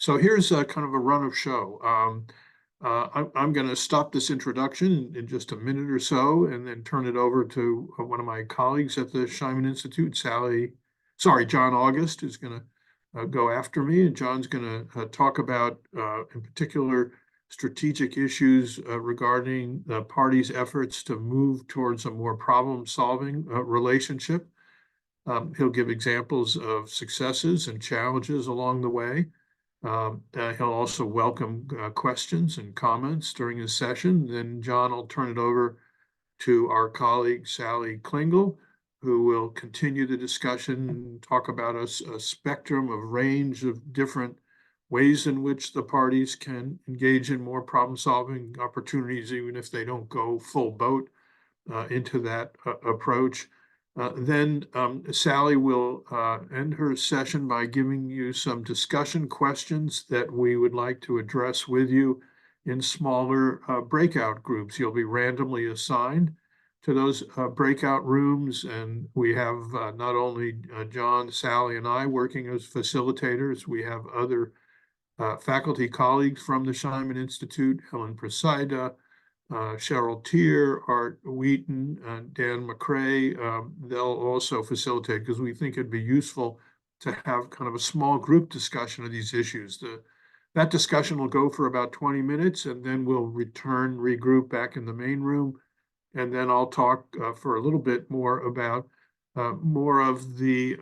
So here's a kind of a run of show. I'm going to stop this introduction in just a minute or so and then turn it over to one of my colleagues at the Scheinman Institute, John August is going to go after me. And John's going to talk about, in particular, strategic issues regarding the parties' efforts to move towards a more problem-solving relationship. He'll give examples of successes and challenges along the way. He'll also welcome questions and comments during his session. Then John will turn it over to our colleague, Sally Klingel, who will continue the discussion and talk about a spectrum of range of different ways in which the parties can engage in more problem-solving opportunities, even if they don't go full boat into that approach. Then Sally will end her session by giving you some discussion questions that we would like to address with you in smaller breakout groups. You'll be randomly assigned to those breakout rooms, and we have not only John, Sally, and I working as facilitators, we have other faculty colleagues from the Scheinman Institute, Helen Presida, Cheryl Tier, Art Wheaton, and Dan McCrae. They'll also facilitate because we think it'd be useful to have kind of a small group discussion of these issues. That discussion will go for about 20 minutes, and then we'll regroup back in the main room. And then I'll talk for a little bit more about more of the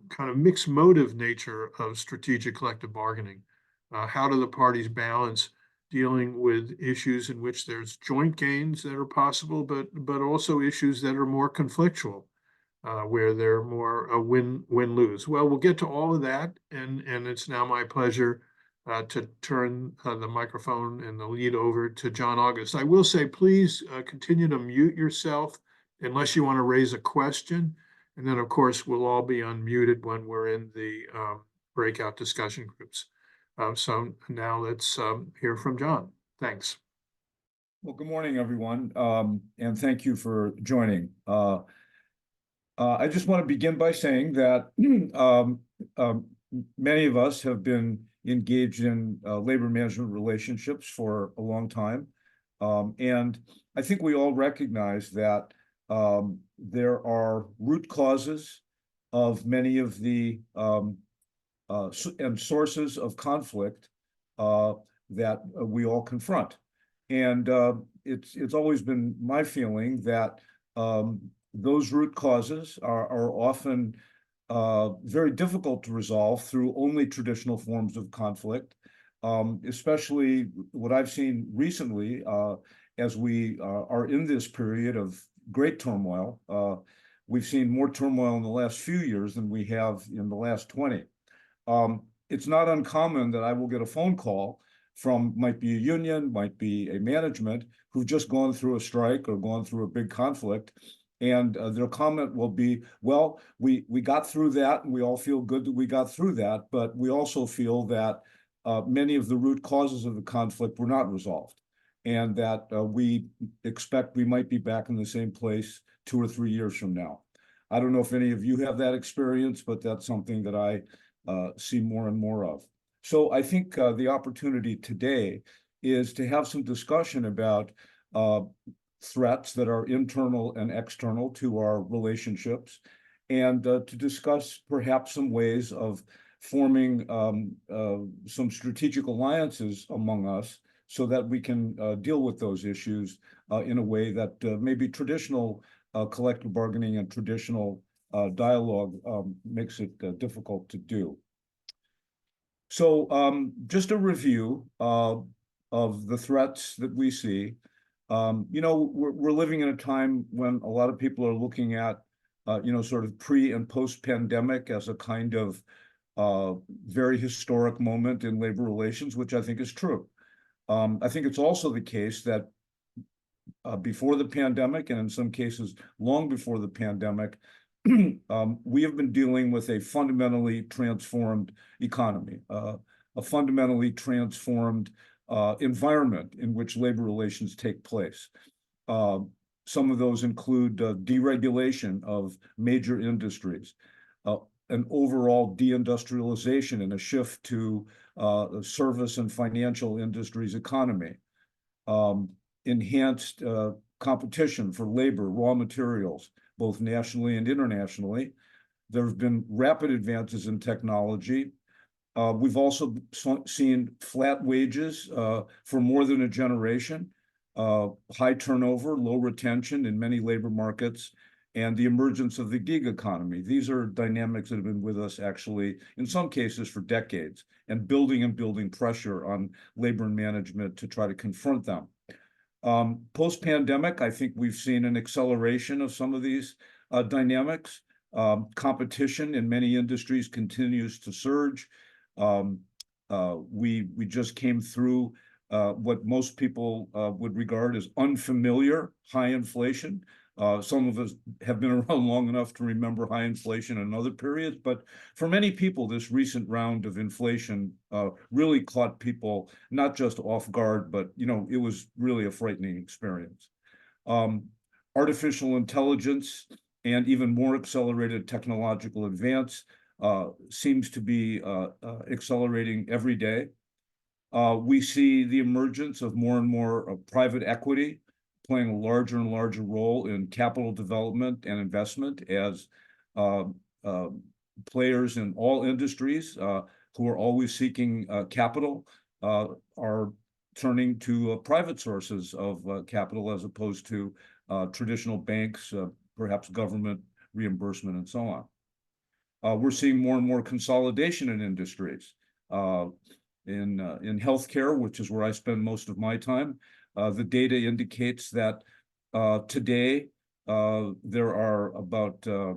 kind of mixed motive nature of strategic collective bargaining. How do the parties balance dealing with issues in which there's joint gains that are possible, but also issues that are more conflictual, where they're more a win-lose. Well, we'll get to all of that, and it's now my pleasure to turn the microphone and the lead over to John August. I will say, please continue to mute yourself unless you want to raise a question, and then of course we'll all be unmuted when we're in the breakout discussion groups. So now let's hear from John. Thanks. Well, good morning, everyone, and thank you for joining. I just want to begin by saying that many of us have been engaged in labor management relationships for a long time, and I think we all recognize that there are root causes of many of the and sources of conflict that we all confront. And it's always been my feeling that those root causes are often very difficult to resolve through only traditional forms of conflict, especially what I've seen recently as we are in this period of great turmoil. We've seen more turmoil in the last few years than we have in the last 20. It's not uncommon that I will get a phone call from, might be a union, might be a management, who've just gone through a strike or gone through a big conflict. And their comment will be, well, we got through that and we all feel good that we got through that, but we also feel that many of the root causes of the conflict were not resolved, and that we expect we might be back in the same place 2 or 3 years from now. I don't know if any of you have that experience, but that's something that I see more and more of. So I think the opportunity today is to have some discussion about threats that are internal and external to our relationships, and to discuss perhaps some ways of forming some strategic alliances among us so that we can deal with those issues in a way that maybe traditional collective bargaining and traditional dialogue makes it difficult to do. So just a review of the threats that we see. We're living in a time when a lot of people are looking at, sort of pre and post-pandemic as a kind of very historic moment in labor relations, which I think is true. I think it's also the case that before the pandemic, and in some cases long before the pandemic, we have been dealing with a fundamentally transformed economy, a fundamentally transformed environment in which labor relations take place. Some of those include deregulation of major industries, an overall deindustrialization and a shift to service and financial industries economy, enhanced competition for labor, raw materials, both nationally and internationally. There have been rapid advances in technology. We've also seen flat wages for more than a generation, high turnover, low retention in many labor markets, and the emergence of the gig economy. These are dynamics that have been with us actually, in some cases, for decades, and building pressure on labor and management to try to confront them. Post-pandemic, I think we've seen an acceleration of some of these dynamics. Competition in many industries continues to surge. We just came through what most people would regard as unfamiliar high inflation. Some of us have been around long enough to remember high inflation in other periods, but for many people, this recent round of inflation really caught people not just off guard, but it was really a frightening experience. Artificial intelligence and even more accelerated technological advance seems to be accelerating every day. We see the emergence of more and more private equity playing a larger and larger role in capital development and investment as players in all industries who are always seeking capital are turning to private sources of capital as opposed to traditional banks, perhaps government reimbursement, and so on. We're seeing more and more consolidation in industries. In healthcare, which is where I spend most of my time, the data indicates that today there are about a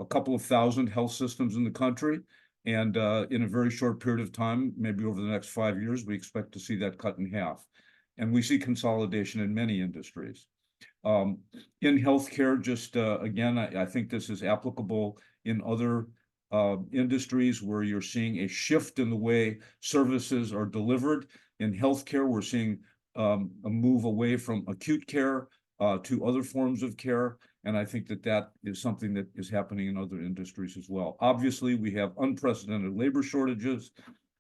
couple of thousand health systems in the country, and in a very short period of time, maybe over the next 5 years, we expect to see that cut in half. And we see consolidation in many industries. In healthcare, just again, I think this is applicable in other industries where you're seeing a shift in the way services are delivered. In healthcare, we're seeing a move away from acute care to other forms of care. And I think that that is something that is happening in other industries as well. Obviously, we have unprecedented labor shortages,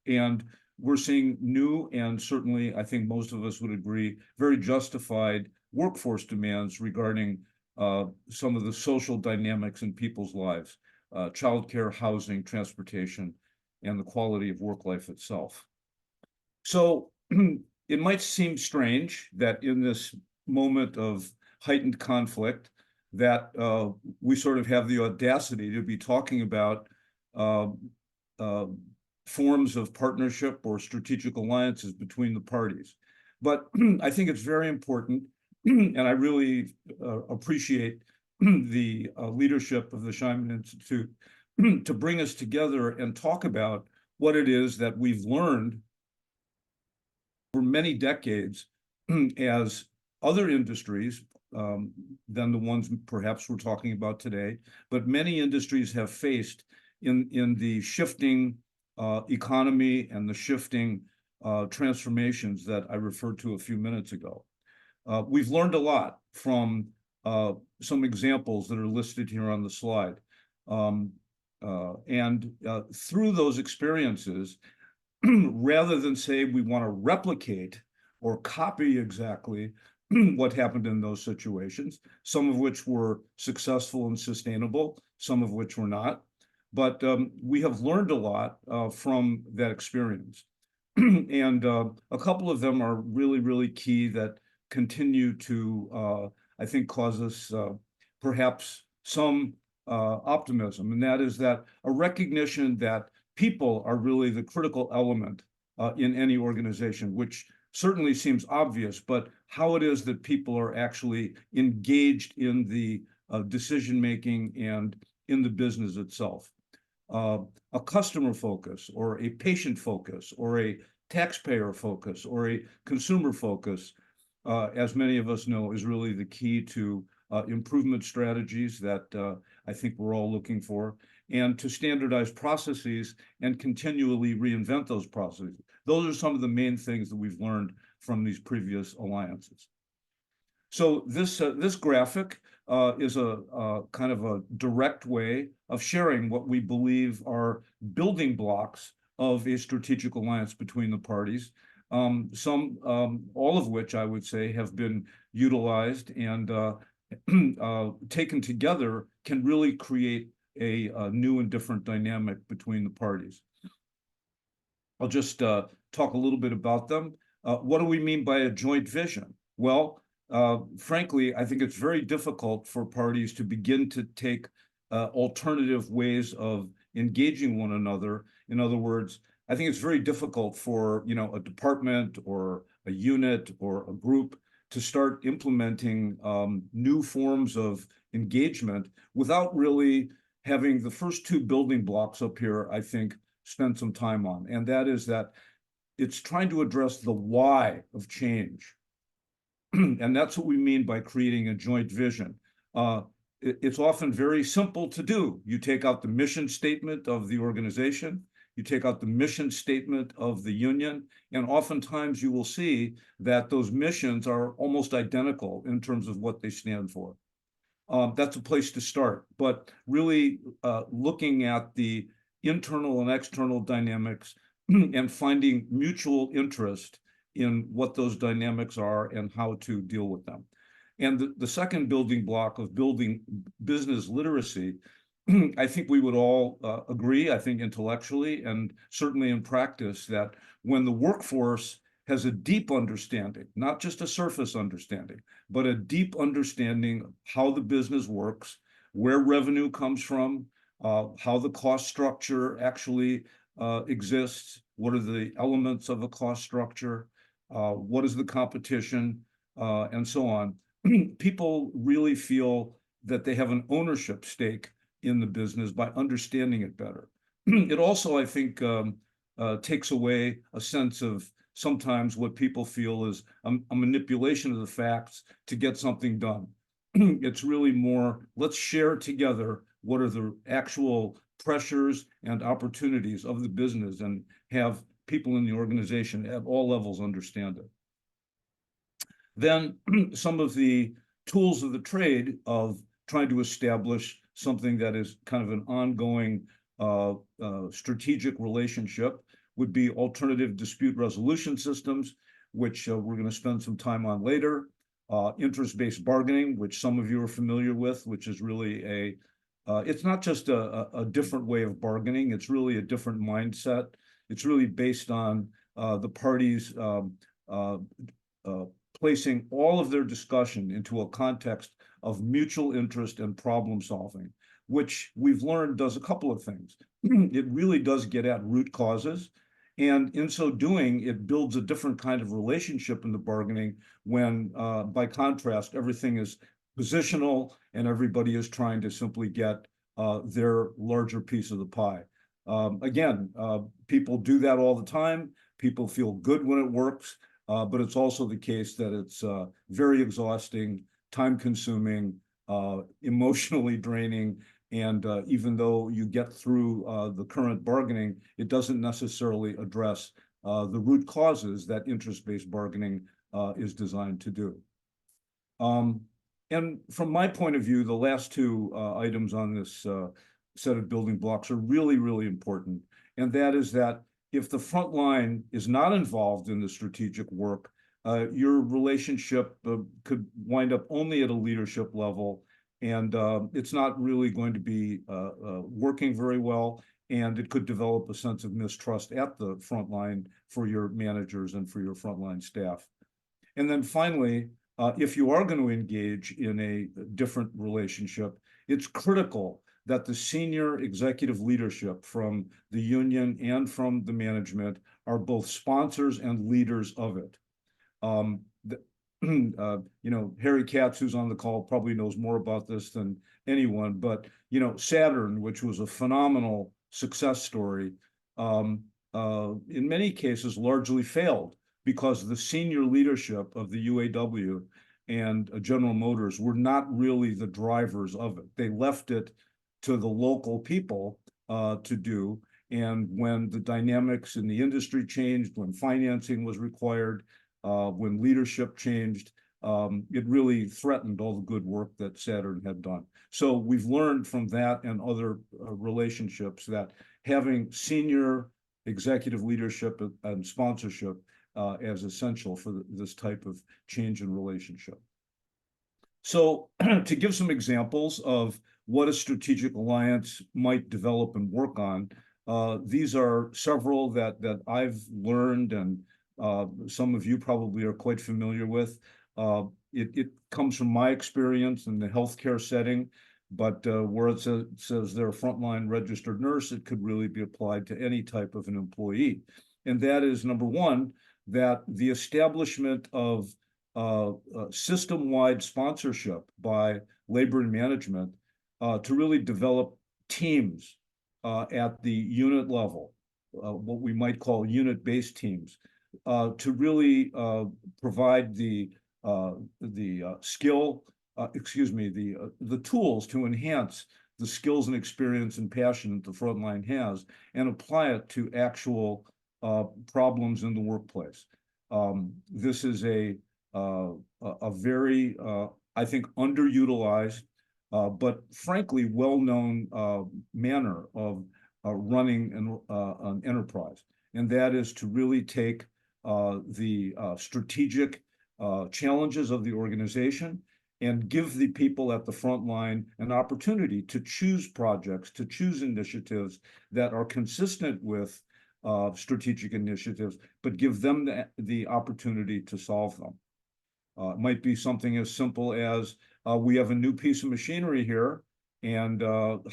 and we're seeing new, and certainly I think most of us would agree, very justified workforce demands regarding some of the social dynamics in people's lives, childcare, housing, transportation, and the quality of work life itself. So it might seem strange that in this moment of heightened conflict that we sort of have the audacity to be talking about forms of partnership or strategic alliances between the parties. But I think it's very important, and I really appreciate the leadership of the Scheinman Institute to bring us together and talk about what it is that we've learned for many decades as other industries than the ones perhaps we're talking about today, but many industries have faced in the shifting economy and the shifting transformations that I referred to a few minutes ago. We've learned a lot from some examples that are listed here on the slide. Through those experiences, rather than say we want to replicate or copy exactly what happened in those situations, some of which were successful and sustainable, some of which were not. But we have learned a lot from that experience. And a couple of them are really, really key that continue to, I think, cause us perhaps some optimism. And that is that a recognition that people are really the critical element in any organization, which certainly seems obvious, but how it is that people are actually engaged in the decision-making and in the business itself. A customer focus or a patient focus or a taxpayer focus or a consumer focus, as many of us know, is really the key to improvement strategies that I think we're all looking for, and to standardize processes and continually reinvent those processes. Those are some of the main things that we've learned from these previous alliances. So this graphic is a kind of a direct way of sharing what we believe are building blocks of a strategic alliance between the parties. All of which I would say have been utilized and taken together can really create a new and different dynamic between the parties. I'll just talk a little bit about them. What do we mean by a joint vision? Well, frankly, I think it's very difficult for parties to begin to take alternative ways of engaging one another. In other words, I think it's very difficult for, you know, a department or a unit or a group to start implementing new forms of engagement without really having the first two building blocks up here, I think, spend some time on. And that is that it's trying to address the why of change. And that's what we mean by creating a joint vision. It's often very simple to do. You take out the mission statement of the organization, you take out the mission statement of the union, and oftentimes you will see that those missions are almost identical in terms of what they stand for. That's a place to start, but really looking at the internal and external dynamics and finding mutual interest in what those dynamics are and how to deal with them. And the second building block of building business literacy, I think we would all agree, I think intellectually and certainly in practice, that when the workforce has a deep understanding, not just a surface understanding, but a deep understanding of how the business works, where revenue comes from, how the cost structure actually exists, what are the elements of a cost structure, what is the competition, and so on. People really feel that they have an ownership stake in the business by understanding it better. It also, I think, takes away a sense of sometimes what people feel is a manipulation of the facts to get something done. It's really more, let's share together what are the actual pressures and opportunities of the business and have people in the organization at all levels understand it. Then some of the tools of the trade of trying to establish something that is kind of an ongoing strategic relationship would be alternative dispute resolution systems, which we're going to spend some time on later. Interest-based bargaining, which some of you are familiar with, which is really it's not just a different way of bargaining, it's really a different mindset. It's really based on the parties placing all of their discussion into a context of mutual interest and problem solving, which we've learned does a couple of things. It really does get at root causes. And in so doing, it builds a different kind of relationship in the bargaining when, by contrast, everything is positional and everybody is trying to simply get their larger piece of the pie. Again, people do that all the time. People feel good when it works, but it's also the case that it's very exhausting, time-consuming, emotionally draining, and even though you get through the current bargaining, it doesn't necessarily address the root causes that interest-based bargaining is designed to do. And from my point of view, the last two items on this set of building blocks are really, really important. And that is that if the front line is not involved in the strategic work, your relationship could wind up only at a leadership level, and it's not really going to be working very well, and it could develop a sense of mistrust at the front line for your managers and for your frontline staff. And then finally, if you are going to engage in a different relationship, it's critical that the senior executive leadership from the union and from the management are both sponsors and leaders of it. You know, Harry Katz, who's on the call, probably knows more about this than anyone, but, you know, Saturn, which was a phenomenal success story, in many cases largely failed because the senior leadership of the UAW and General Motors were not really the drivers of it. They left it to the local people to do. And when the dynamics in the industry changed, when financing was required, when leadership changed, it really threatened all the good work that Saturn had done. So we've learned from that and other relationships that having senior executive leadership and sponsorship as essential for this type of change in relationship. So to give some examples of what a strategic alliance might develop and work on, these are several that I've learned, and some of you probably are quite familiar with. It comes from my experience in the healthcare setting, but where it says they're a frontline registered nurse, it could really be applied to any type of an employee. And that is, number one, that the establishment of system-wide sponsorship by labor and management to really develop teams at the unit level, what we might call unit-based teams, to really provide the tools to enhance the skills and experience and passion that the front line has, and apply it to actual problems in the workplace. This is a very, I think, underutilized, but frankly, well-known manner of running an enterprise. And that is to really take the strategic challenges of the organization and give the people at the front line an opportunity to choose projects, to choose initiatives that are consistent with strategic initiatives, but give them the opportunity to solve them. It might be something as simple as we have a new piece of machinery here, and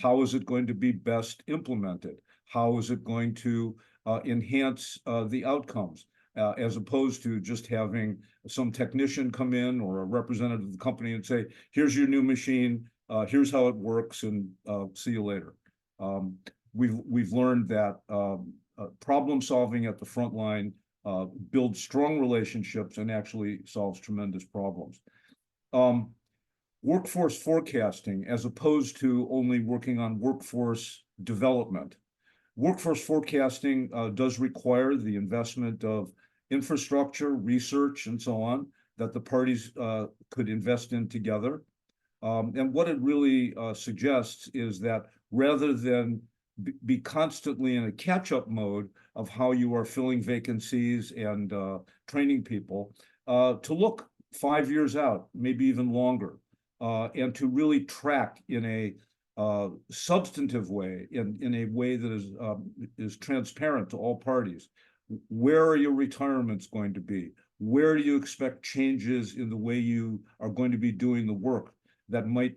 how is it going to be best implemented? How is it going to enhance the outcomes, as opposed to just having some technician come in or a representative of the company and say, here's your new machine, here's how it works, and see you later. We've learned that problem solving at the front line builds strong relationships and actually solves tremendous problems. Workforce forecasting, as opposed to only working on workforce development. Workforce forecasting does require the investment of infrastructure, research, and so on, that the parties could invest in together. And what it really suggests is that rather than be constantly in a catch-up mode of how you are filling vacancies and training people, to look 5 years out, maybe even longer, and to really track in a substantive way, in a way that is transparent to all parties. Where are your retirements going to be? Where do you expect changes in the way you are going to be doing the work that might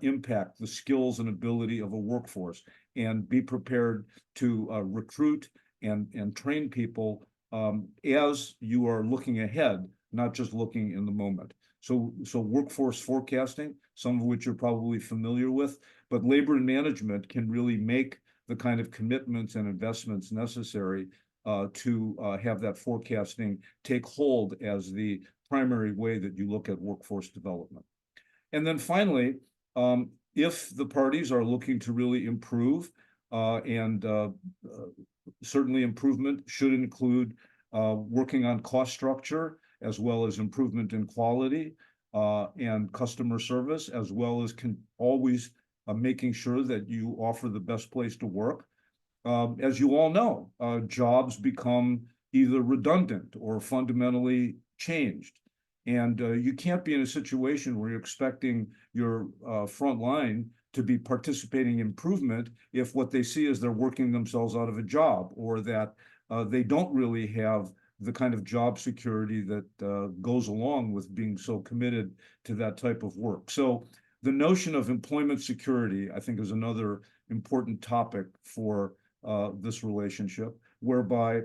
impact the skills and ability of a workforce, and be prepared to recruit and train people as you are looking ahead, not just looking in the moment. So workforce forecasting, some of which you're probably familiar with, but labor and management can really make the kind of commitments and investments necessary to have that forecasting take hold as the primary way that you look at workforce development. And then finally, if the parties are looking to really improve, and certainly improvement should include working on cost structure, as well as improvement in quality and customer service, as well as always making sure that you offer the best place to work. As you all know, jobs become either redundant or fundamentally changed. And you can't be in a situation where you're expecting your front line to be participating in improvement if what they see is they're working themselves out of a job, or that they don't really have the kind of job security that goes along with being so committed to that type of work. So the notion of employment security, I think, is another important topic for this relationship, whereby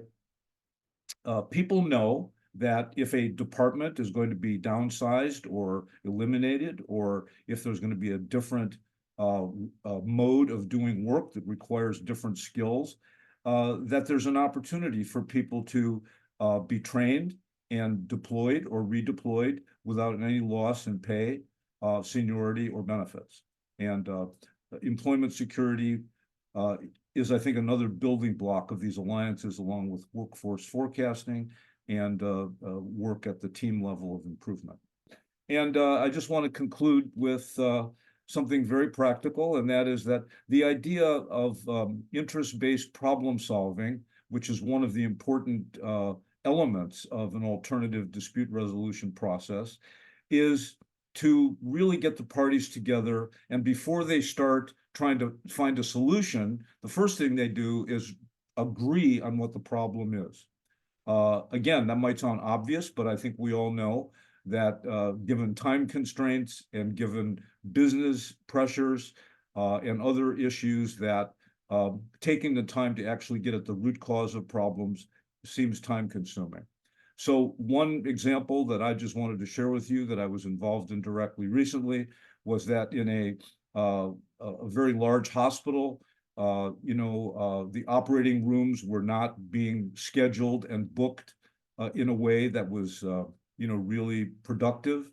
people know that if a department is going to be downsized or eliminated, or if there's going to be a different mode of doing work that requires different skills, that there's an opportunity for people to be trained and deployed or redeployed without any loss in pay, seniority, or benefits. And employment security is, I think, another building block of these alliances, along with workforce forecasting and work at the team level of improvement. And I just want to conclude with something very practical, and that is that the idea of interest-based problem solving which is one of the important elements of an alternative dispute resolution process, is to really get the parties together, and before they start trying to find a solution, the first thing they do is agree on what the problem is. Again, that might sound obvious, but I think we all know that given time constraints and given business pressures and other issues, that taking the time to actually get at the root cause of problems seems time consuming. So one example that I just wanted to share with you that I was involved in directly recently was that in a very large hospital, the operating rooms were not being scheduled and booked in a way that was, really productive.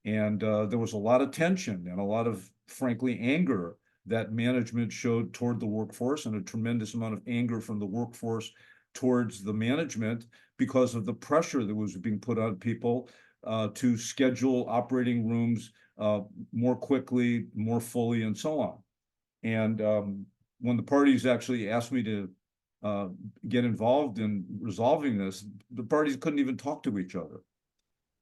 And there was a lot of tension and a lot of, frankly, anger that management showed toward the workforce, and a tremendous amount of anger from the workforce towards the management because of the pressure that was being put on people to schedule operating rooms more quickly, more fully, and so on. And when the parties actually asked me to get involved in resolving this, the parties couldn't even talk to each other.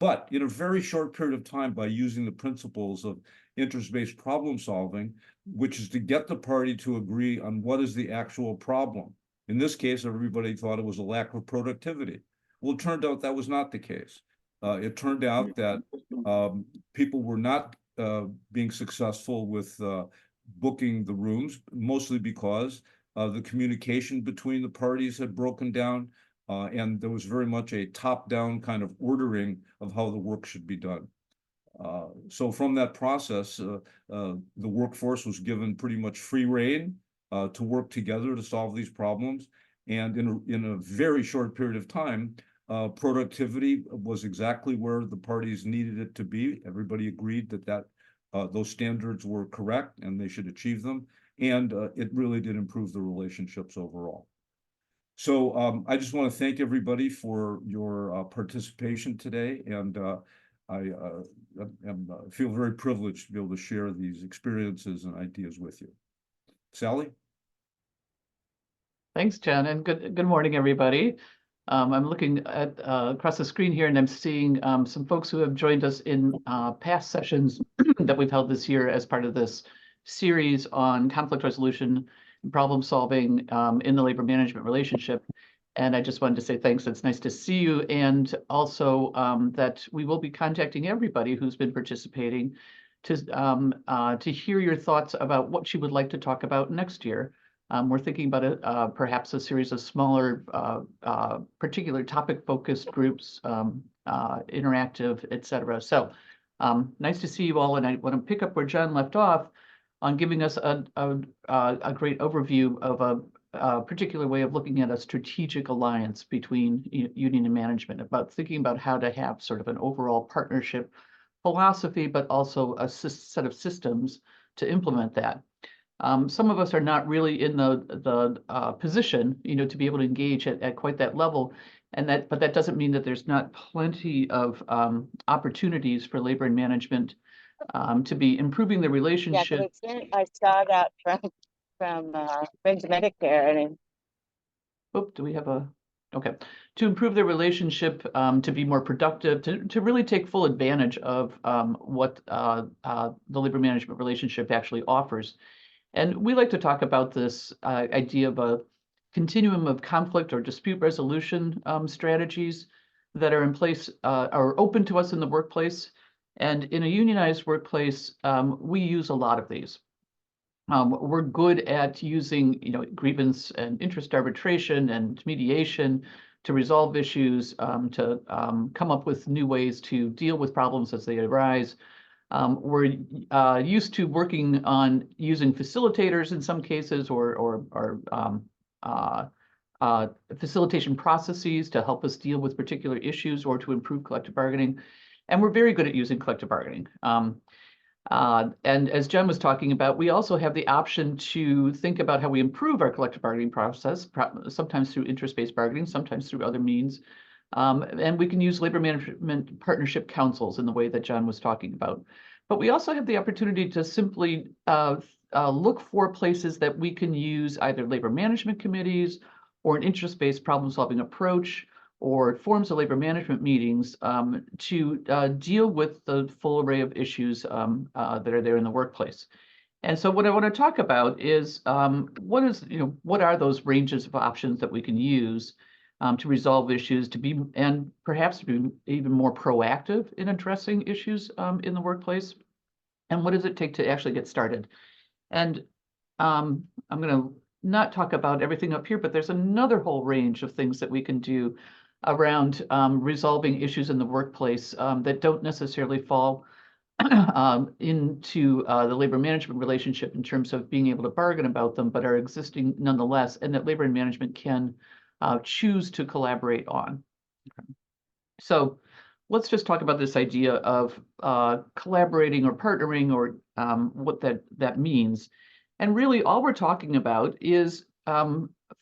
But in a very short period of time, by using the principles of interest-based problem solving, which is to get the party to agree on what is the actual problem. In this case, everybody thought it was a lack of productivity. Well, it turned out that was not the case. It turned out that people were not being successful with booking the rooms, mostly because the communication between the parties had broken down, and there was very much a top-down kind of ordering of how the work should be done. So from that process, the workforce was given pretty much free rein to work together to solve these problems. And in a very short period of time, productivity was exactly where the parties needed it to be. Everybody agreed that those standards were correct and they should achieve them. And it really did improve the relationships overall. So I just want to thank everybody for your participation today. And I feel very privileged to be able to share these experiences and ideas with you. Sally? Thanks, Jen, and good morning, everybody. I'm looking at across the screen here, and I'm seeing some folks who have joined us in past sessions that we've held this year as part of this series on conflict resolution and problem solving in the labor management relationship. And I just wanted to say thanks. It's nice to see you, and also that we will be contacting everybody who's been participating to hear your thoughts about what you would like to talk about next year. We're thinking about perhaps a series of smaller, particular topic-focused groups, interactive, et cetera. So nice to see you all, and I want to pick up where John left off on giving us a great overview of a particular way of looking at a strategic alliance between union and management, about thinking about how to have sort of an overall partnership philosophy, but also a set of systems to implement that. Some of us are not really in the position, to be able to engage at quite that level, but that doesn't mean that there's not plenty of opportunities for labor and management to be improving the relationship. Yeah, I saw that from Friends Medicare, and Oh, do we have a? Okay, to improve their relationship, to be more productive, to really take full advantage of what the labor management relationship actually offers. And we like to talk about this idea of a continuum of conflict or dispute resolution strategies that are in place, are open to us in the workplace. And in a unionized workplace, we use a lot of these. We're good at using, grievance and interest arbitration and mediation to resolve issues, to come up with new ways to deal with problems as they arise. We're used to working on using facilitators in some cases, or facilitation processes to help us deal with particular issues or to improve collective bargaining. And we're very good at using collective bargaining. And as Jen was talking about, we also have the option to think about how we improve our collective bargaining process, sometimes through interest-based bargaining, sometimes through other means. And we can use labor management partnership councils in the way that John was talking about. But we also have the opportunity to simply look for places that we can use either labor management committees or an interest-based problem-solving approach, or forms of labor management meetings to deal with the full array of issues that are there in the workplace. And so what I want to talk about is what are those ranges of options that we can use to resolve issues, and perhaps to be even more proactive in addressing issues in the workplace, and what does it take to actually get started? And I'm going to not talk about everything up here, but there's another whole range of things that we can do around resolving issues in the workplace that don't necessarily fall into the labor management relationship in terms of being able to bargain about them, but are existing nonetheless, and that labor and management can choose to collaborate on. Okay. So let's just talk about this idea of collaborating or partnering, or what that means. And really all we're talking about is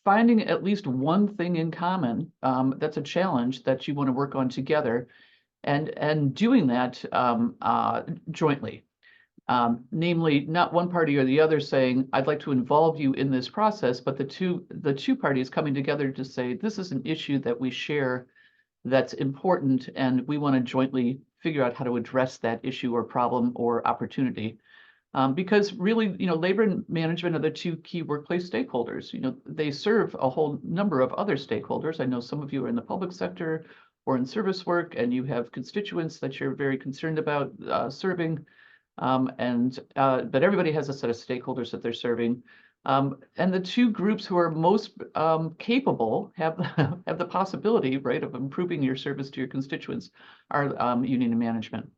finding at least one thing in common that's a challenge that you want to work on together, and doing that jointly. Namely, not one party or the other saying, I'd like to involve you in this process, but the two parties coming together to say, this is an issue that we share that's important, and we want to jointly figure out how to address that issue or problem or opportunity. Because really, labor and management are the two key workplace stakeholders. They serve a whole number of other stakeholders. I know some of you are in the public sector or in service work, and you have constituents that you're very concerned about serving. But everybody has a set of stakeholders that they're serving. And the two groups who are most capable have the possibility, right, of improving your service to your constituents are union and management.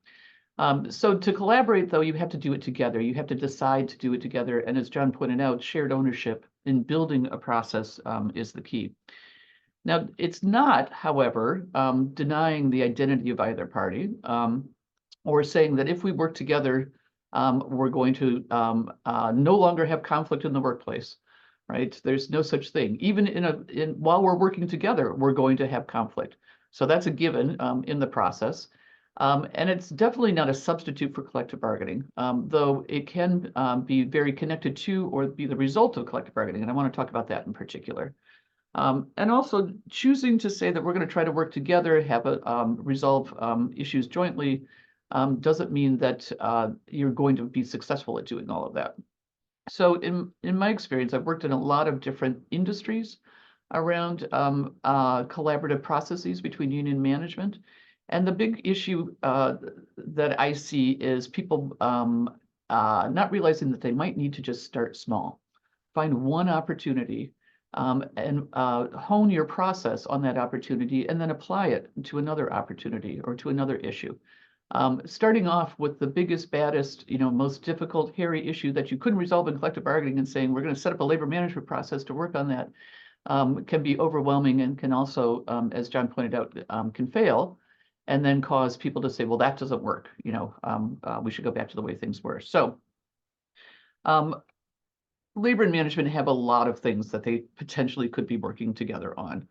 So to collaborate, though, you have to do it together. You have to decide to do it together. And as John pointed out, shared ownership in building a process is the key. Now, it's not, however, denying the identity of either party, or saying that if we work together, we're going to no longer have conflict in the workplace, right? There's no such thing. Even while we're working together, we're going to have conflict. So that's a given in the process. And it's definitely not a substitute for collective bargaining, though it can be very connected to or be the result of collective bargaining. And I want to talk about that in particular. And also choosing to say that we're going to try to work together, resolve issues jointly, doesn't mean that you're going to be successful at doing all of that. So in my experience, I've worked in a lot of different industries around collaborative processes between union management. And the big issue that I see is people not realizing that they might need to just start small, find one opportunity, and hone your process on that opportunity, and then apply it to another opportunity or to another issue. Starting off with the biggest, baddest, most difficult, hairy issue that you couldn't resolve in collective bargaining and saying, we're going to set up a labor management process to work on that, can be overwhelming, and can also, as John pointed out, can fail, and then cause people to say, well, that doesn't work. We should go back to the way things were. So labor and management have a lot of things that they potentially could be working together on.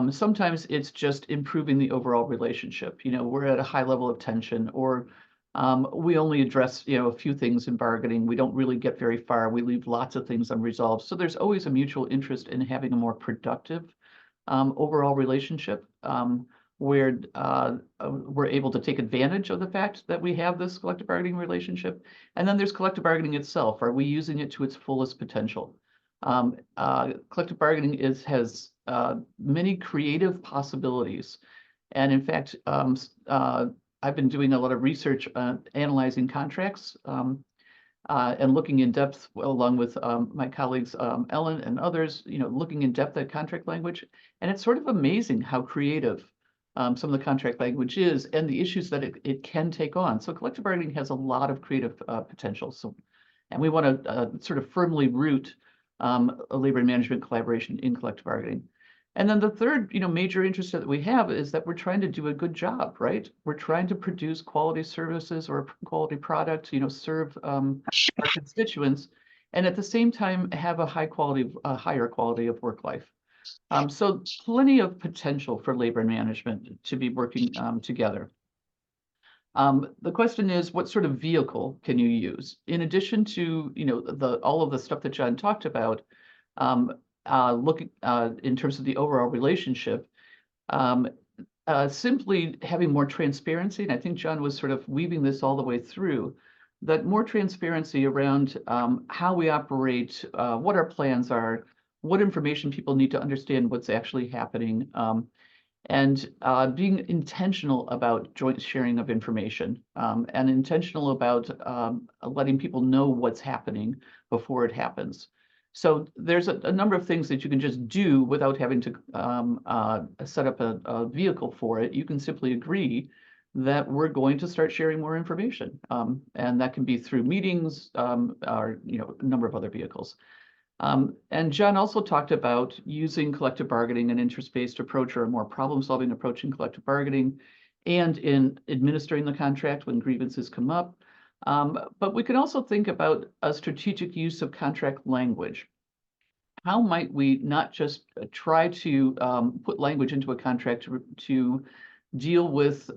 Sometimes it's just improving the overall relationship. We're at a high level of tension, or we only address, a few things in bargaining. We don't really get very far. We leave lots of things unresolved. So there's always a mutual interest in having a more productive overall relationship, where we're able to take advantage of the fact that we have this collective bargaining relationship. And then there's collective bargaining itself. Are we using it to its fullest potential? Collective bargaining has many creative possibilities. And in fact, I've been doing a lot of research analyzing contracts and looking in depth, along with my colleagues Ellen and others, looking in depth at contract language. And it's sort of amazing how creative some of the contract language is, and the issues that it can take on. So collective bargaining has a lot of creative potential. And we want to sort of firmly root a labor and management collaboration in collective bargaining. And then the third, major interest that we have is that we're trying to do a good job, right? We're trying to produce quality services or quality product, serve our constituents, and at the same time have a higher quality of work life. So plenty of potential for labor and management to be working together. The question is, what sort of vehicle can you use? In addition to, all of the stuff that John talked about, looking in terms of the overall relationship, simply having more transparency, and I think John was sort of weaving this all the way through, that more transparency around how we operate, what our plans are, what information people need to understand what's actually happening, and being intentional about joint sharing of information, and intentional about letting people know what's happening before it happens. So there's a number of things that you can just do without having to set up a vehicle for it. You can simply agree that we're going to start sharing more information, and that can be through meetings, or a number of other vehicles. And John also talked about using collective bargaining, an interest-based approach, or a more problem-solving approach in collective bargaining, and in administering the contract when grievances come up. But we can also think about a strategic use of contract language. How might we not just try to put language into a contract to deal with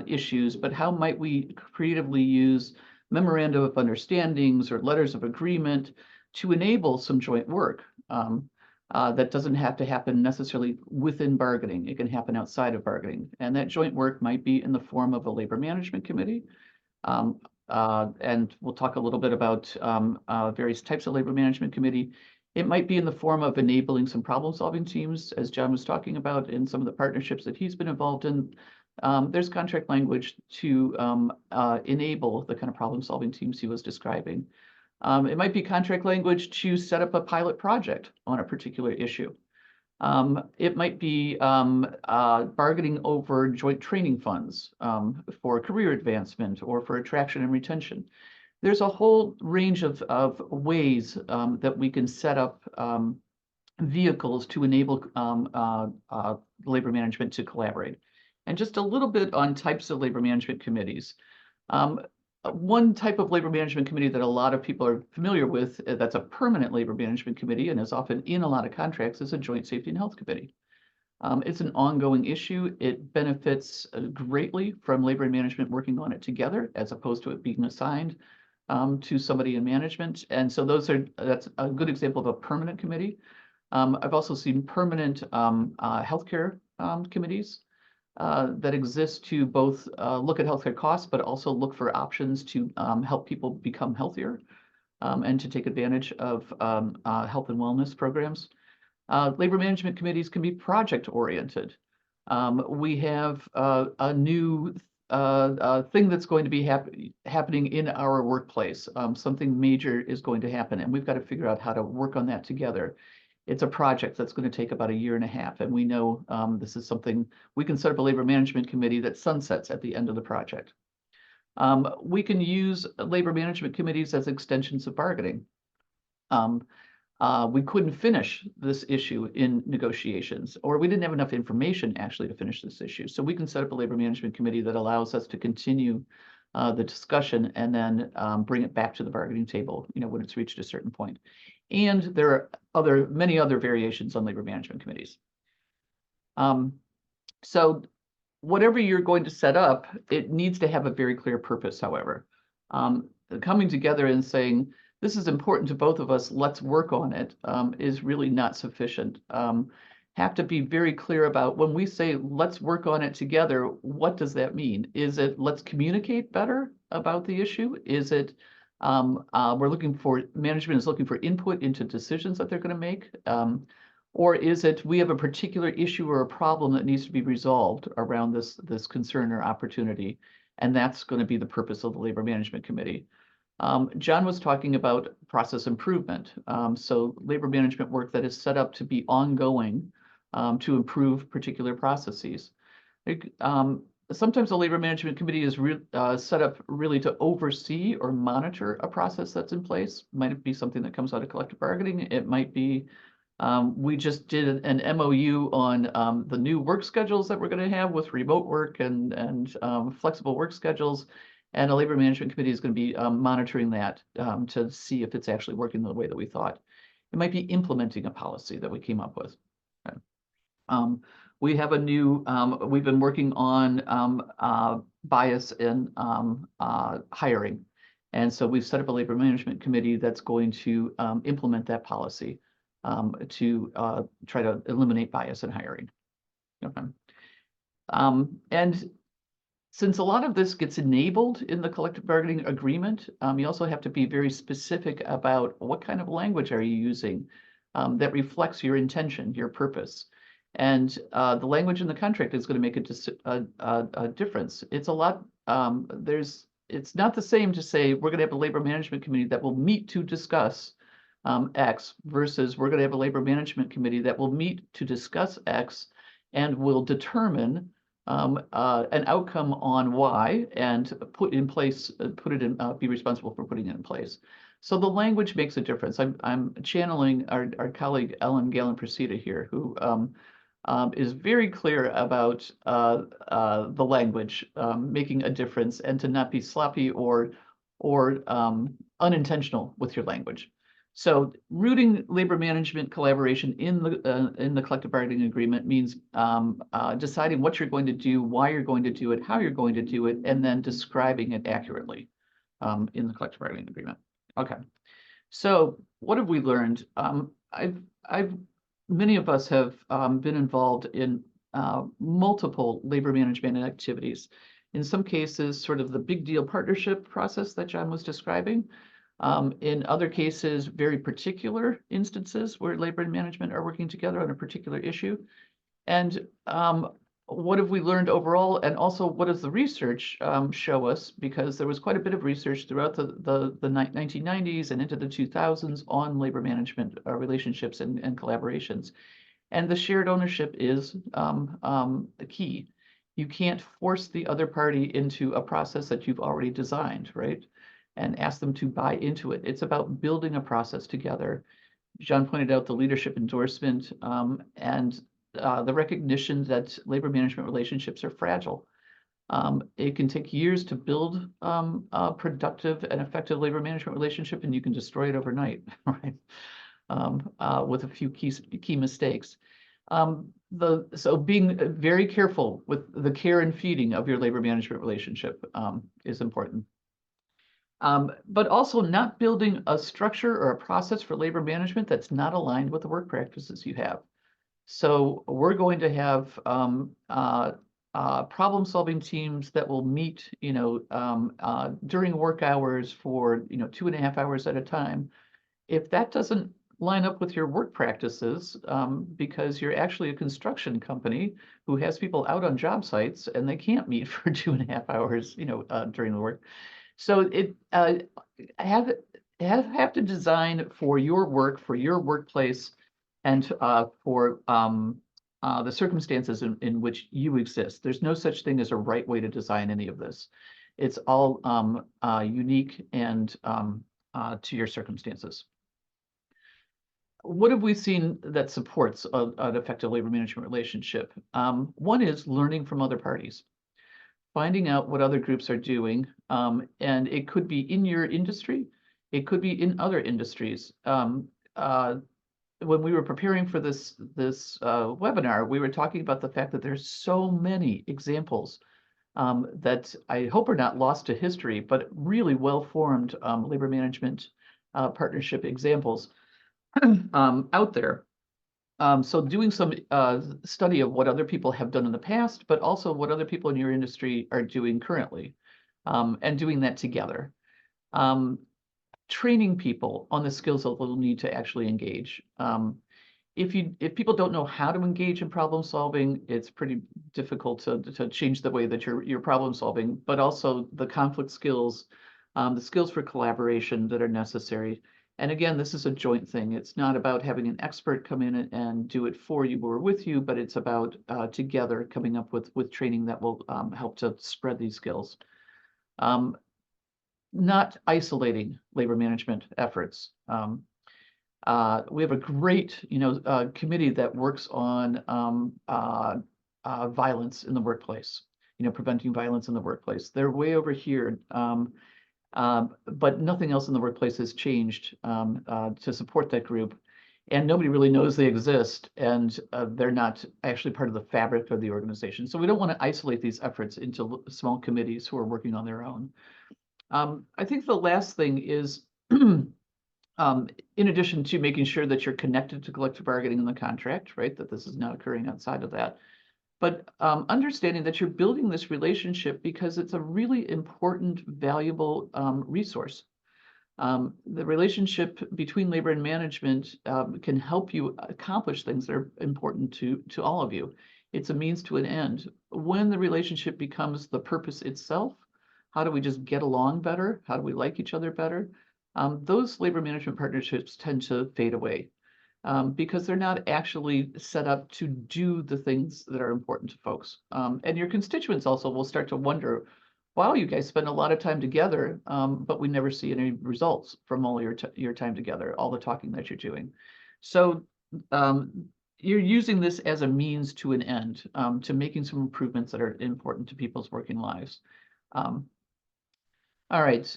issues, but how might we creatively use memorandum of understandings or letters of agreement to enable some joint work that doesn't have to happen necessarily within bargaining. It can happen outside of bargaining. And that joint work might be in the form of a labor management committee. And we'll talk a little bit about various types of labor management committee. It might be in the form of enabling some problem-solving teams, as John was talking about in some of the partnerships that he's been involved in. There's contract language to enable the kind of problem-solving teams he was describing. It might be contract language to set up a pilot project on a particular issue. It might be bargaining over joint training funds for career advancement or for attraction and retention. There's a whole range of ways that we can set up vehicles to enable labor management to collaborate. And just a little bit on types of labor management committees. One type of labor management committee that a lot of people are familiar with, that's a permanent labor management committee and is often in a lot of contracts, is a joint safety and health committee. It's an ongoing issue. It benefits greatly from labor and management working on it together, as opposed to it being assigned to somebody in management. And so that's a good example of a permanent committee. I've also seen permanent healthcare committees that exist to both look at healthcare costs, but also look for options to help people become healthier and to take advantage of health and wellness programs. Labor management committees can be project oriented. We have a new thing that's going to be happening in our workplace. Something major is going to happen, and we've got to figure out how to work on that together. It's a project that's going to take about 1.5 years, and we know this is something we can set up a labor management committee that sunsets at the end of the project. We can use labor management committees as extensions of bargaining. We couldn't finish this issue in negotiations, or we didn't have enough information actually to finish this issue. So we can set up a labor management committee that allows us to continue the discussion and then bring it back to the bargaining table, when it's reached a certain point. And there are many other variations on labor management committees. So whatever you're going to set up, it needs to have a very clear purpose, however. Coming together and saying, this is important to both of us, let's work on it, is really not sufficient. Have to be very clear about when we say, let's work on it together, what does that mean? Is it, let's communicate better about the issue? Is it, management is looking for input into decisions that they're going to make? Or is it, we have a particular issue or a problem that needs to be resolved around this concern or opportunity, and that's going to be the purpose of the Labor Management Committee. John was talking about process improvement. So labor management work that is set up to be ongoing to improve particular processes. Sometimes the Labor Management Committee is set up really to oversee or monitor a process that's in place. Might be something that comes out of collective bargaining. It might be, we just did an MOU on the new work schedules that we're going to have with remote work and flexible work schedules. And a labor management committee is going to be monitoring that to see if it's actually working the way that we thought. It might be implementing a policy that we came up with. Okay. We have a new, we've been working on bias in hiring. And so we've set up a labor management committee that's going to implement that policy. to try to eliminate bias in hiring. Okay. And since a lot of this gets enabled in the collective bargaining agreement, you also have to be very specific about what kind of language are you using that reflects your intention, your purpose. And the language in the contract is going to make a difference. It's a lot, it's not the same to say we're going to have a labor management committee that will meet to discuss X versus we're going to have a labor management committee that will meet to discuss X and will determine an outcome on Y and put in place, be responsible for putting it in place. So the language makes a difference. I'm channeling our colleague Ellen Galen-Presida here, who is very clear about the language making a difference, and to not be sloppy or unintentional with your language. So rooting labor management collaboration in the collective bargaining agreement means deciding what you're going to do, why you're going to do it, how you're going to do it, and then describing it accurately in the collective bargaining agreement. Okay. So what have we learned? Many of us have been involved in multiple labor management activities. In some cases, sort of the big deal partnership process that John was describing. In other cases, very particular instances where labor and management are working together on a particular issue. And what have we learned overall? And also, what does the research show us? Because there was quite a bit of research throughout the 1990s and into the 2000s on labor management relationships and collaborations. And the shared ownership is the key. You can't force the other party into a process that you've already designed, right? And ask them to buy into it. It's about building a process together. John pointed out the leadership endorsement and the recognition that labor management relationships are fragile. It can take years to build a productive and effective labor management relationship, and you can destroy it overnight, right? With a few key mistakes. So being very careful with the care and feeding of your labor management relationship is important. But also not building a structure or a process for labor management that's not aligned with the work practices you have. So we're going to have problem-solving teams that will meet, during work hours for, 2.5 hours at a time. If that doesn't line up with your work practices, because you're actually a construction company who has people out on job sites and they can't meet for 2.5 hours, during the work. So it have to design for your work, for your workplace, and for the circumstances in which you exist. There's no such thing as a right way to design any of this. It's all unique and to your circumstances. What have we seen that supports an effective labor management relationship? One is learning from other parties. Finding out what other groups are doing, and it could be in your industry, it could be in other industries. When we were preparing for this webinar, we were talking about the fact that there's so many examples that I hope are not lost to history, but really well-formed labor management partnership examples out there. So doing some study of what other people have done in the past, but also what other people in your industry are doing currently, and doing that together. Training people on the skills that they'll need to actually engage. If people don't know how to engage in problem solving, it's pretty difficult to change the way that you're problem solving, but also the conflict skills, the skills for collaboration that are necessary. And again, this is a joint thing. It's not about having an expert come in and do it for you or with you, but it's about together coming up with training that will help to spread these skills. Not isolating labor management efforts. We have a great, committee that works on violence in the workplace, preventing violence in the workplace. They're way over here. But nothing else in the workplace has changed to support that group, and nobody really knows they exist, and they're not actually part of the fabric of the organization. So we don't want to isolate these efforts into small committees who are working on their own. I think the last thing is in addition to making sure that you're connected to collective bargaining in the contract, right, that this is not occurring outside of that. But understanding that you're building this relationship because it's a really important, valuable resource. The relationship between labor and management can help you accomplish things that are important to all of you. It's a means to an end. When the relationship becomes the purpose itself, how do we just get along better? How do we like each other better? Those labor management partnerships tend to fade away because they're not actually set up to do the things that are important to folks. And your constituents also will start to wonder, wow, you guys spend a lot of time together, but we never see any results from all your time together, all the talking that you're doing. So you're using this as a means to an end, to making some improvements that are important to people's working lives. All right.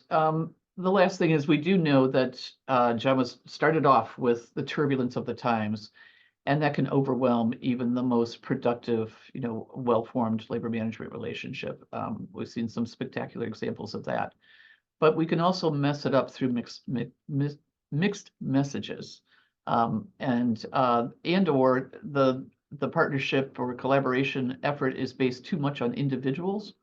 The last thing is we do know that John was started off with the turbulence of the times, and that can overwhelm even the most productive, well-formed labor management relationship. We've seen some spectacular examples of that, but we can also mess it up through mixed messages, and or the partnership or collaboration effort is based too much on individuals,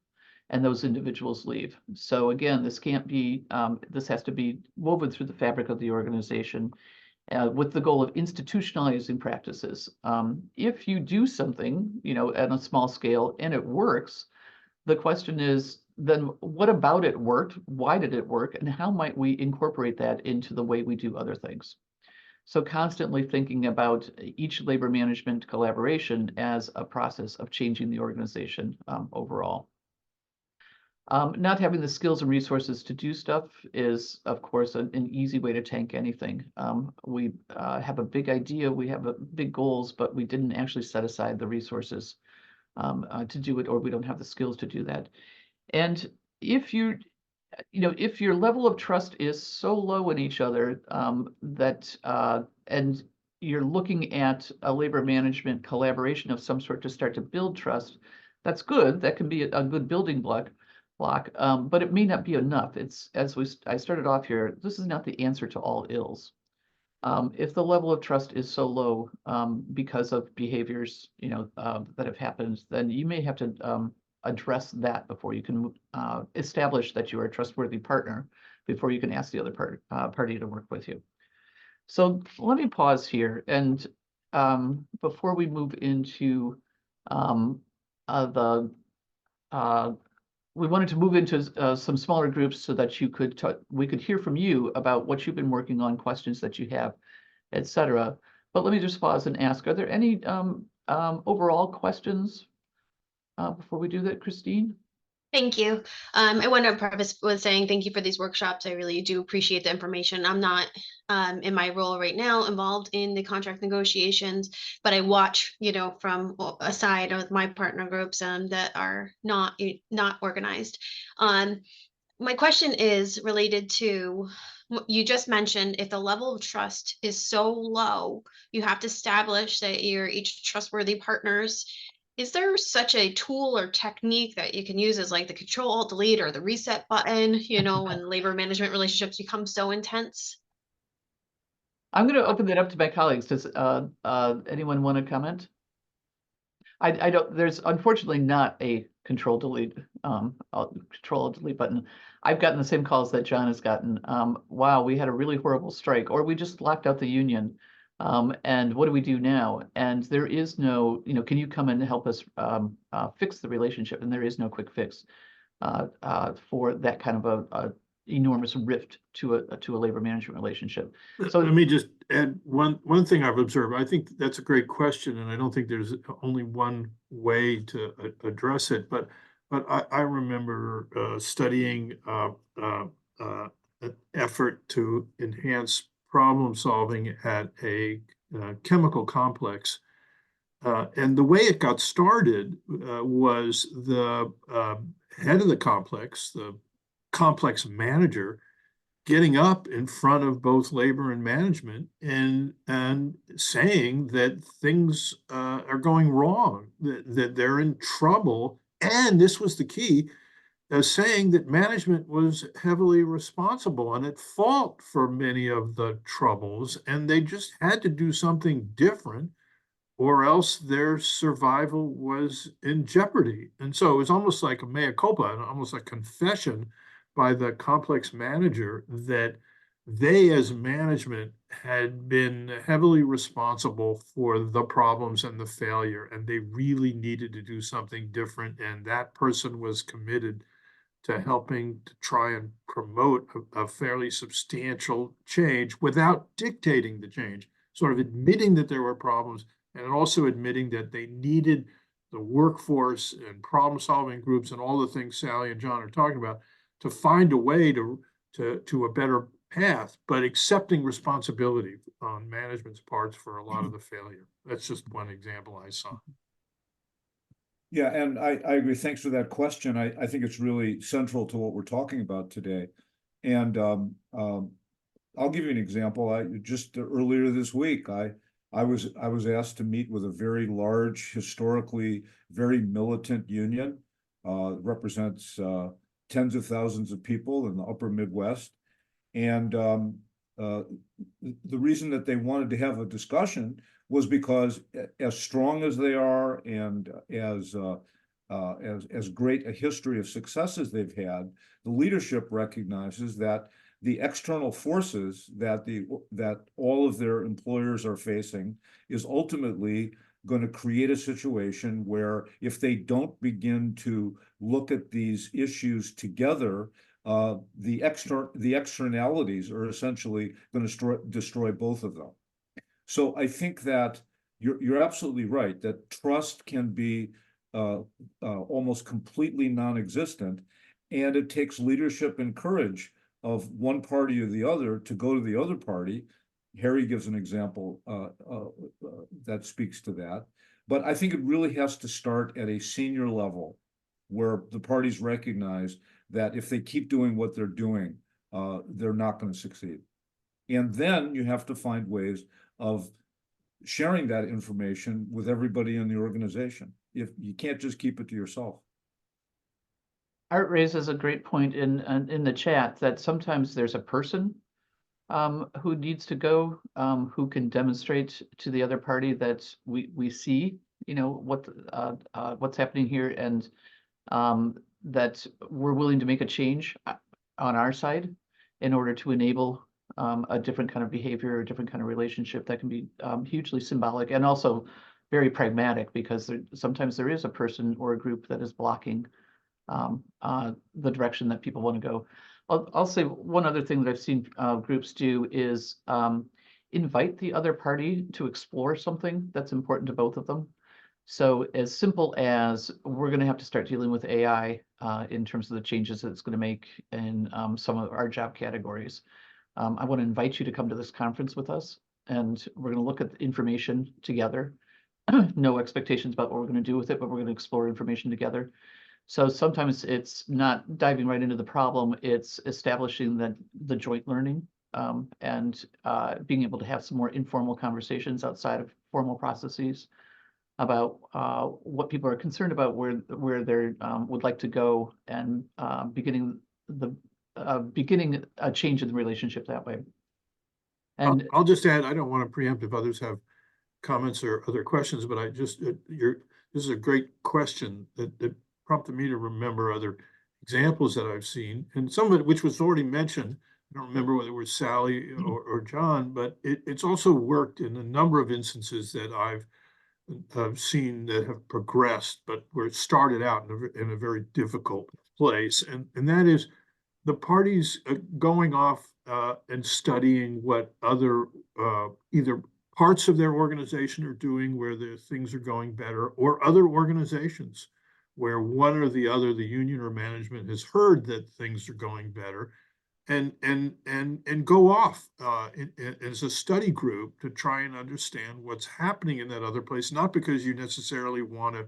and those individuals leave. So again, this can't be, this has to be woven through the fabric of the organization with the goal of institutionalizing practices. If you do something, at a small scale and it works, the question is, then what about it worked? Why did it work? And how might we incorporate that into the way we do other things? So constantly thinking about each labor management collaboration as a process of changing the organization overall. Not having the skills and resources to do stuff is, of course, an easy way to tank anything. We have a big idea, we have big goals, but we didn't actually set aside the resources to do it, or we don't have the skills to do that. And if if your level of trust is so low in each other that and you're looking at a labor management collaboration of some sort to start to build trust, that's good. That can be a good building block, but it may not be enough. It's I started off here. This is not the answer to all ills. If the level of trust is so low because of behaviors that have happened, then you may have to address that before you can establish that you are a trustworthy partner, before you can ask the other party to work with you. So let me pause here, and before we move into we wanted to move into some smaller groups so that we could hear from you about what you've been working on, questions that you have, etc. But let me just pause and ask, are there any overall questions before we do that, Christine? Thank you. I want to preface with saying thank you for these workshops. I really do appreciate the information. I'm not in my role right now involved in the contract negotiations, but I watch, from a side of my partner groups that are not organized. My question is related to what you just mentioned. If the level of trust is so low, you have to establish that you're each trustworthy partners. Is there such a tool or technique that you can use as like the Control-Alt-Delete or the reset button, when labor management relationships become so intense? I'm going to open that up to my colleagues. Does anyone want to comment? I don't. There's unfortunately not a Control-Delete button. I've gotten the same calls that John has gotten. Wow, we had a really horrible strike, or we just locked out the union. And what do we do now? And there is no, can you come and help us fix the relationship? And there is no quick fix for that kind of a enormous rift to a labor management relationship. So let me just add one thing I've observed. I think that's a great question, and I don't think there's only one way to address it. But I remember studying an effort to enhance problem solving at a chemical complex. And the way it got started was the head of the complex manager, getting up in front of both labor and management and saying that things are going wrong, that they're in trouble. And this was the key, saying that management was heavily responsible and at fault for many of the troubles, and they just had to do something different, or else their survival was in jeopardy. And so it was almost like a mea culpa, and almost a confession by the complex manager that they, as management, had been heavily responsible for the problems and the failure, and they really needed to do something different. And that person was committed to helping to try and promote a fairly substantial change without dictating the change, sort of admitting that there were problems and also admitting that they needed the workforce and problem-solving groups and all the things Sally and John are talking about to find a way to a better path, but accepting responsibility on management's parts for a lot of the failure. That's just one example I saw. Yeah, and I agree. Thanks for that question. I think it's really central to what we're talking about today. And I'll give you an example. Just earlier this week, I was asked to meet with a very large, historically very militant union. Represents tens of thousands of people in the upper Midwest. And the reason that they wanted to have a discussion was because as strong as they are and as great a history of successes they've had, the leadership recognizes that the external forces that all of their employers are facing is ultimately going to create a situation where if they don't begin to look at these issues together, the externalities are essentially going to destroy both of them. So I think that you're absolutely right that trust can be almost completely non-existent, and it takes leadership and courage of one party or the other to go to the other party. Harry gives an example that speaks to that. But I think it really has to start at a senior level where the parties recognize that if they keep doing what they're doing, they're not going to succeed. And then you have to find ways of sharing that information with everybody in the organization. If you can't just keep it to yourself. Art raises a great point in the chat that sometimes there's a person who needs to go, who can demonstrate to the other party that we see, what's happening here, and that we're willing to make a change on our side in order to enable a different kind of behavior, a different kind of relationship that can be hugely symbolic and also very pragmatic, because sometimes there is a person or a group that is blocking the direction that people want to go. I'll say one other thing that I've seen groups do is invite the other party to explore something that's important to both of them. So as simple as we're going to have to start dealing with AI in terms of the changes that it's going to make in some of our job categories. I want to invite you to come to this conference with us, and we're going to look at the information together. No expectations about what we're going to do with it, but we're going to explore information together. So sometimes it's not diving right into the problem, it's establishing the joint learning and being able to have some more informal conversations outside of formal processes about what people are concerned about, where they would like to go, and beginning a change in the relationship that way. And I'll just add, I don't want to preempt if others have comments or other questions, but this is a great question that prompted me to remember other examples that I've seen, and some of it which was already mentioned. I don't remember whether it was Sally or John, but it's also worked in a number of instances that I've seen that have progressed, but where it started out in a very difficult place, and that is the parties going off and studying what other either parts of their organization are doing where the things are going better, or other organizations where one or the other, the union or management, has heard that things are going better, and go off as a study group to try and understand what's happening in that other place, not because you necessarily want to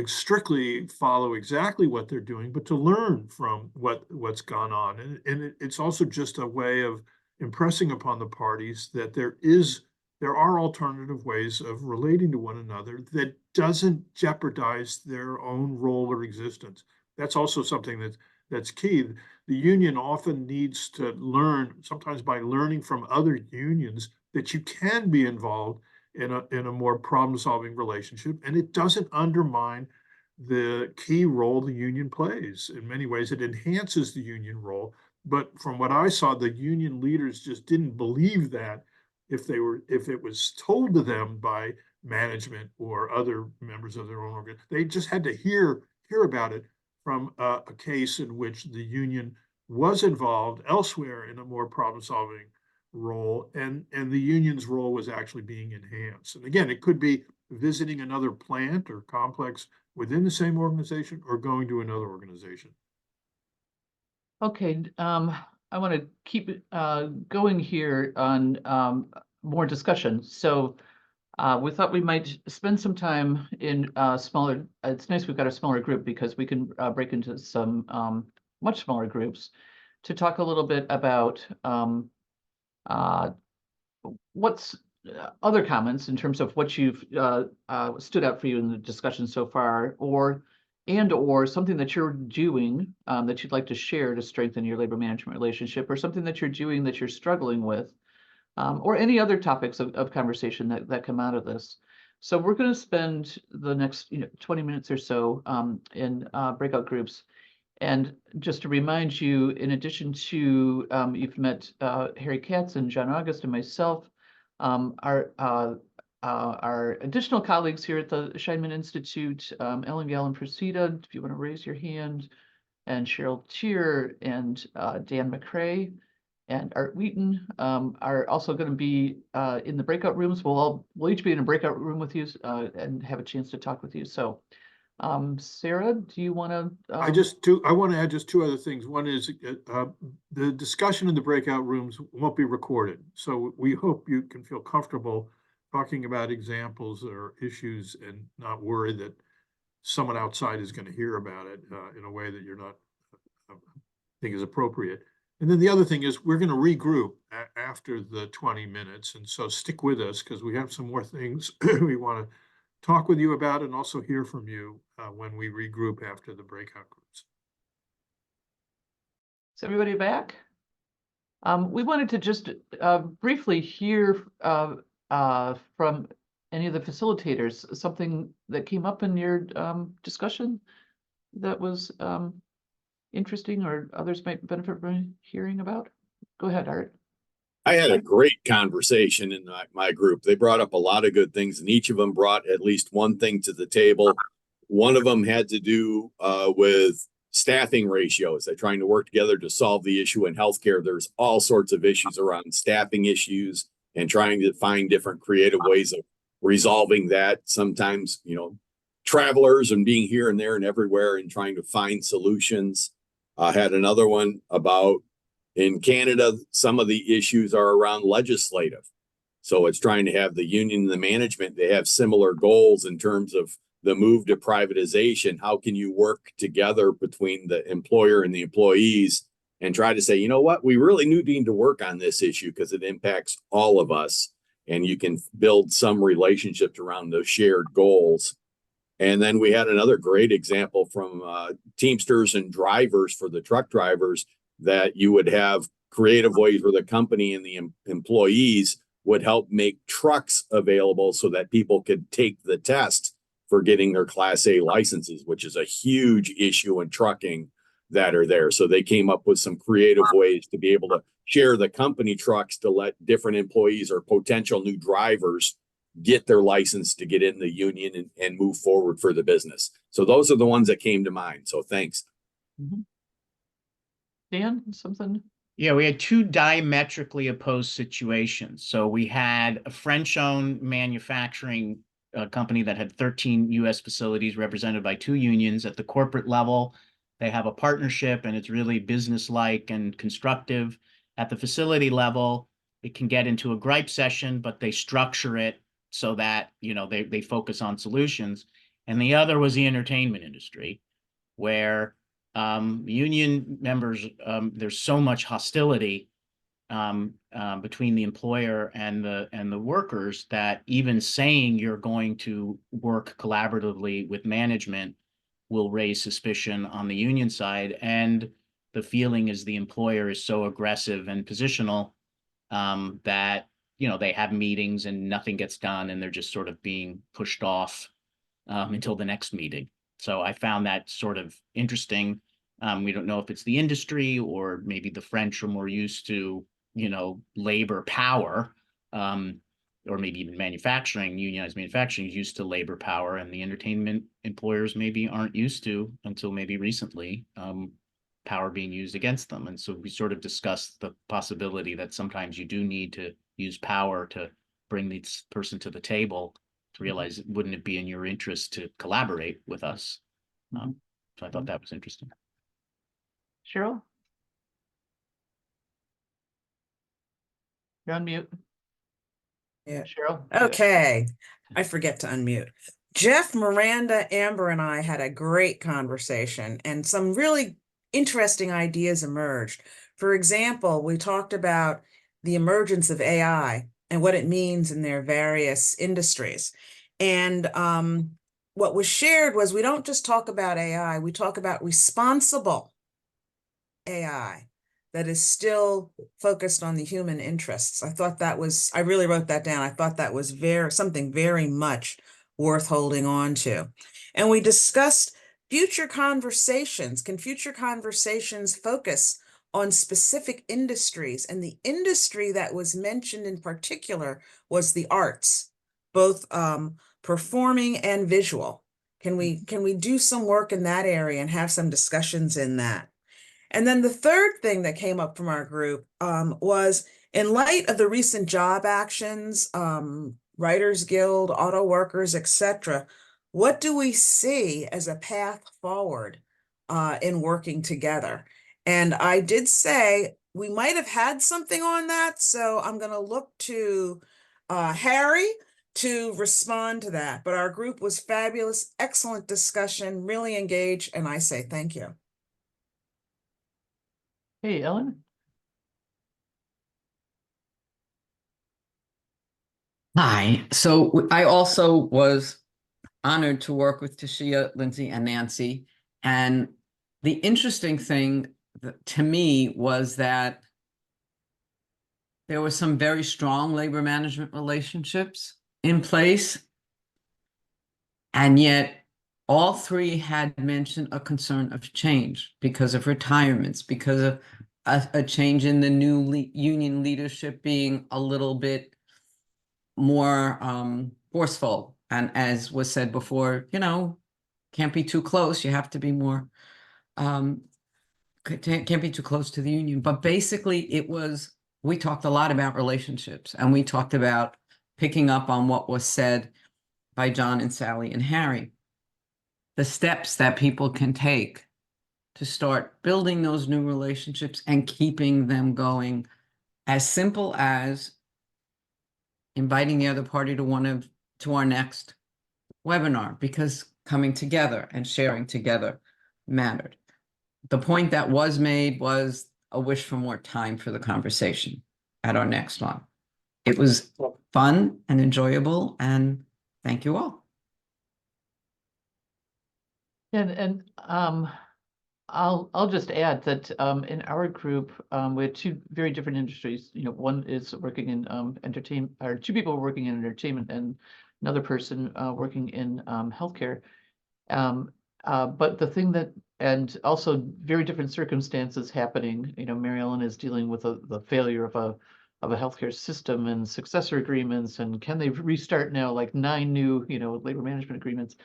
strictly follow exactly what they're doing, but to learn from what's gone on. And it's also just a way of impressing upon the parties that there are alternative ways of relating to one another that doesn't jeopardize their own role or existence. that's also something that's key. The union often needs to learn, sometimes by learning from other unions, that you can be involved in a more problem-solving relationship, and it doesn't undermine the key role the union plays. In many ways, it enhances the union role. But from what I saw, the union leaders just didn't believe that if it was told to them by management or other members of their own organ, they just had to hear about it from a case in which the union was involved elsewhere in a more problem-solving role, and the union's role was actually being enhanced. And again, it could be visiting another plant or complex within the same organization or going to another organization. Okay, I want to keep going here on more discussion. So we thought we might spend some time in smaller, it's nice we've got a smaller group because we can break into some much smaller groups to talk a little bit about what's other comments in terms of what you've stood out for you in the discussion so far, or something that you're doing that you'd like to share to strengthen your labor management relationship, or something that you're doing that you're struggling with, or any other topics of conversation that come out of this. So we're going to spend the next 20 minutes or so in breakout groups. And just to remind you, in addition to you've met Harry Katz and John August and myself, our additional colleagues here at the Scheinman Institute, Ellen Gallen Procida, if you want to raise your hand, and Cheryl Tier and Dan McCrae and Art Wheaton are also going to be in the breakout rooms. We'll each be in a breakout room with you and have a chance to talk with you. So Sarah, do you want to? I want to add just two other things. One is the discussion in the breakout rooms won't be recorded. So we hope you can feel comfortable talking about examples or issues and not worry that someone outside is going to hear about it in a way that you're not think is appropriate. And then the other thing is we're going to regroup after the 20 minutes. And so stick with us because we have some more things we want to talk with you about and also hear from you when we regroup after the breakout groups. Is everybody back? We wanted to just briefly hear from any of the facilitators, something that came up in your discussion that was interesting or others might benefit from hearing about. Go ahead, Art. I had a great conversation in my group. They brought up a lot of good things, and each of them brought at least one thing to the table. One of them had to do with staffing ratios. They're trying to work together to solve the issue in healthcare. There's all sorts of issues around staffing issues and trying to find different creative ways of resolving that. Sometimes, travelers and being here and there and everywhere and trying to find solutions. I had another one about in Canada, some of the issues are around legislative. So it's trying to have the union and the management, they have similar goals in terms of the move to privatization. How can you work together between the employer and the employees and try to say, you know what, we really need to work on this issue because it impacts all of us. And you can build some relationships around those shared goals. And then we had another great example from Teamsters and drivers for the truck drivers, that you would have creative ways where the company and the employees would help make trucks available so that people could take the test for getting their Class A licenses, which is a huge issue in trucking that are there. So they came up with some creative ways to be able to share the company trucks to let different employees or potential new drivers get their license to get in the union and move forward for the business. So those are the ones that came to mind. So thanks. Mm-hmm. Dan, something? Yeah, we had two diametrically opposed situations. So we had a French-owned manufacturing company that had 13 U.S. facilities represented by two unions. At the corporate level, they have a partnership and it's really business-like and constructive. At the facility level, it can get into a gripe session, but they structure it so that, they focus on solutions. And the other was the entertainment industry, where union members, there's so much hostility between the employer and the workers that even saying you're going to work collaboratively with management will raise suspicion on the union side. And the feeling is the employer is so aggressive and positional that, you know, they have meetings and nothing gets done and they're just sort of being pushed off until the next meeting. So I found that sort of interesting. We don't know if it's the industry or maybe the French are more used to, you know, labor power, or maybe even manufacturing, unionized manufacturing is used to labor power, and the entertainment employers maybe aren't used to until maybe recently, power being used against them. And so we sort of discussed the possibility that sometimes you do need to use power to bring this person to the table, to realize, wouldn't it be in your interest to collaborate with us? So I thought that was interesting. Cheryl? You're on mute. Yeah. Cheryl? Okay, I forget to unmute. Jeff, Miranda, Amber, and I had a great conversation, and some really interesting ideas emerged. For example, we talked about the emergence of AI and what it means in their various industries. And what was shared was we don't just talk about AI, we talk about responsible AI that is still focused on the human interests. I thought that was, I really wrote that down. I thought that was something very much worth holding on to. And we discussed future conversations. Can future conversations focus on specific industries? And the industry that was mentioned in particular was the arts, both performing and visual. Can we do some work in that area and have some discussions in that? And then the third thing that came up from our group was, in light of the recent job actions, Writers Guild, auto workers, etc., what do we see as a path forward in working together? And I did say we might have had something on that, so I'm going to look to Harry to respond to that. But our group was fabulous, excellent discussion, really engaged, and I say thank you. Hey, Ellen? Hi. So I also was honored to work with Tashia, Lindsay, and Nancy. And the interesting thing to me was that there were some very strong labor management relationships in place. And yet all three had mentioned a concern of change because of retirements, because of a change in the new union leadership being a little bit more forceful. And as was said before, you know, can't be too close. You have to be more, can't be too close to the union. But basically we talked a lot about relationships, and we talked about picking up on what was said by John and Sally and Harry. The steps that people can take to start building those new relationships and keeping them going, as simple as inviting the other party to our next webinar, because coming together and sharing together mattered. The point that was made was a wish for more time for the conversation at our next one. It was fun and enjoyable, and thank you all. And I'll just add that in our group we had two very different industries. You know, one is working in entertainment, or two people were working in entertainment, and another person working in healthcare. But the thing that, and also very different circumstances happening. You know, Mary Ellen is dealing with the failure of a healthcare system and successor agreements, and can they restart now like 9 new, you know, labor management agreements.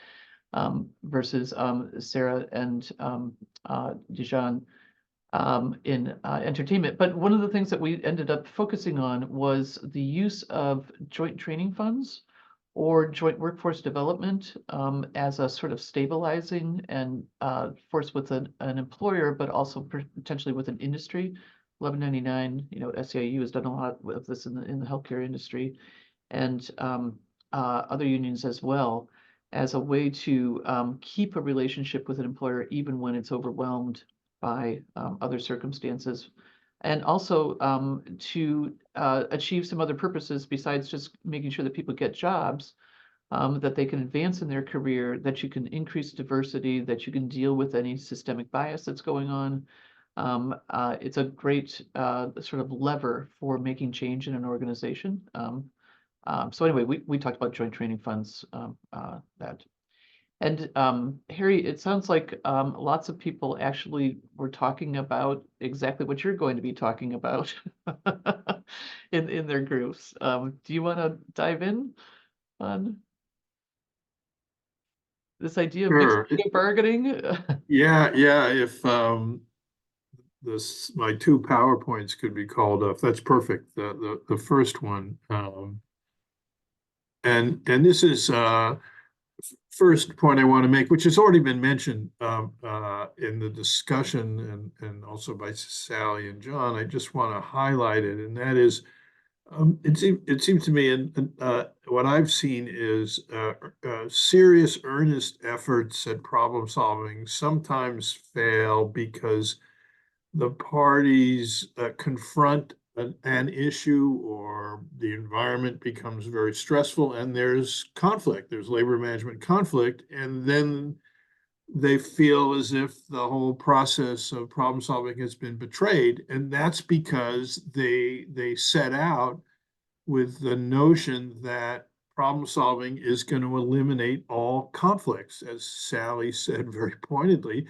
Versus Sarah and Dijon in entertainment. But one of the things that we ended up focusing on was the use of joint training funds or joint workforce development as a sort of stabilizing and force with an employer, but also potentially with an industry. 1199, you know, SEIU has done a lot of this in the healthcare industry, and other unions as well, as a way to keep a relationship with an employer even when it's overwhelmed by other circumstances, and also to achieve some other purposes besides just making sure that people get jobs. that they can advance in their career, that you can increase diversity, that you can deal with any systemic bias that's going on. It's a great sort of lever for making change in an organization. So anyway, we talked about joint training funds, that. And Harry, it sounds like lots of people actually were talking about exactly what you're going to be talking about in their groups. Do you want to dive in on this idea of Sure. mixed bargaining? Yeah, yeah, if my two PowerPoints could be called up, that's perfect. The first one. And this is first point I want to make, which has already been mentioned in the discussion and also by Sally and John. I just want to highlight it, and that is, it seems to me, and what I've seen is serious, earnest efforts at problem solving sometimes fail because the parties confront an issue, or the environment becomes very stressful and there's conflict, there's labor management conflict, and then they feel as if the whole process of problem solving has been betrayed. And that's because they set out with the notion that problem solving is going to eliminate all conflicts. As Sally said very pointedly,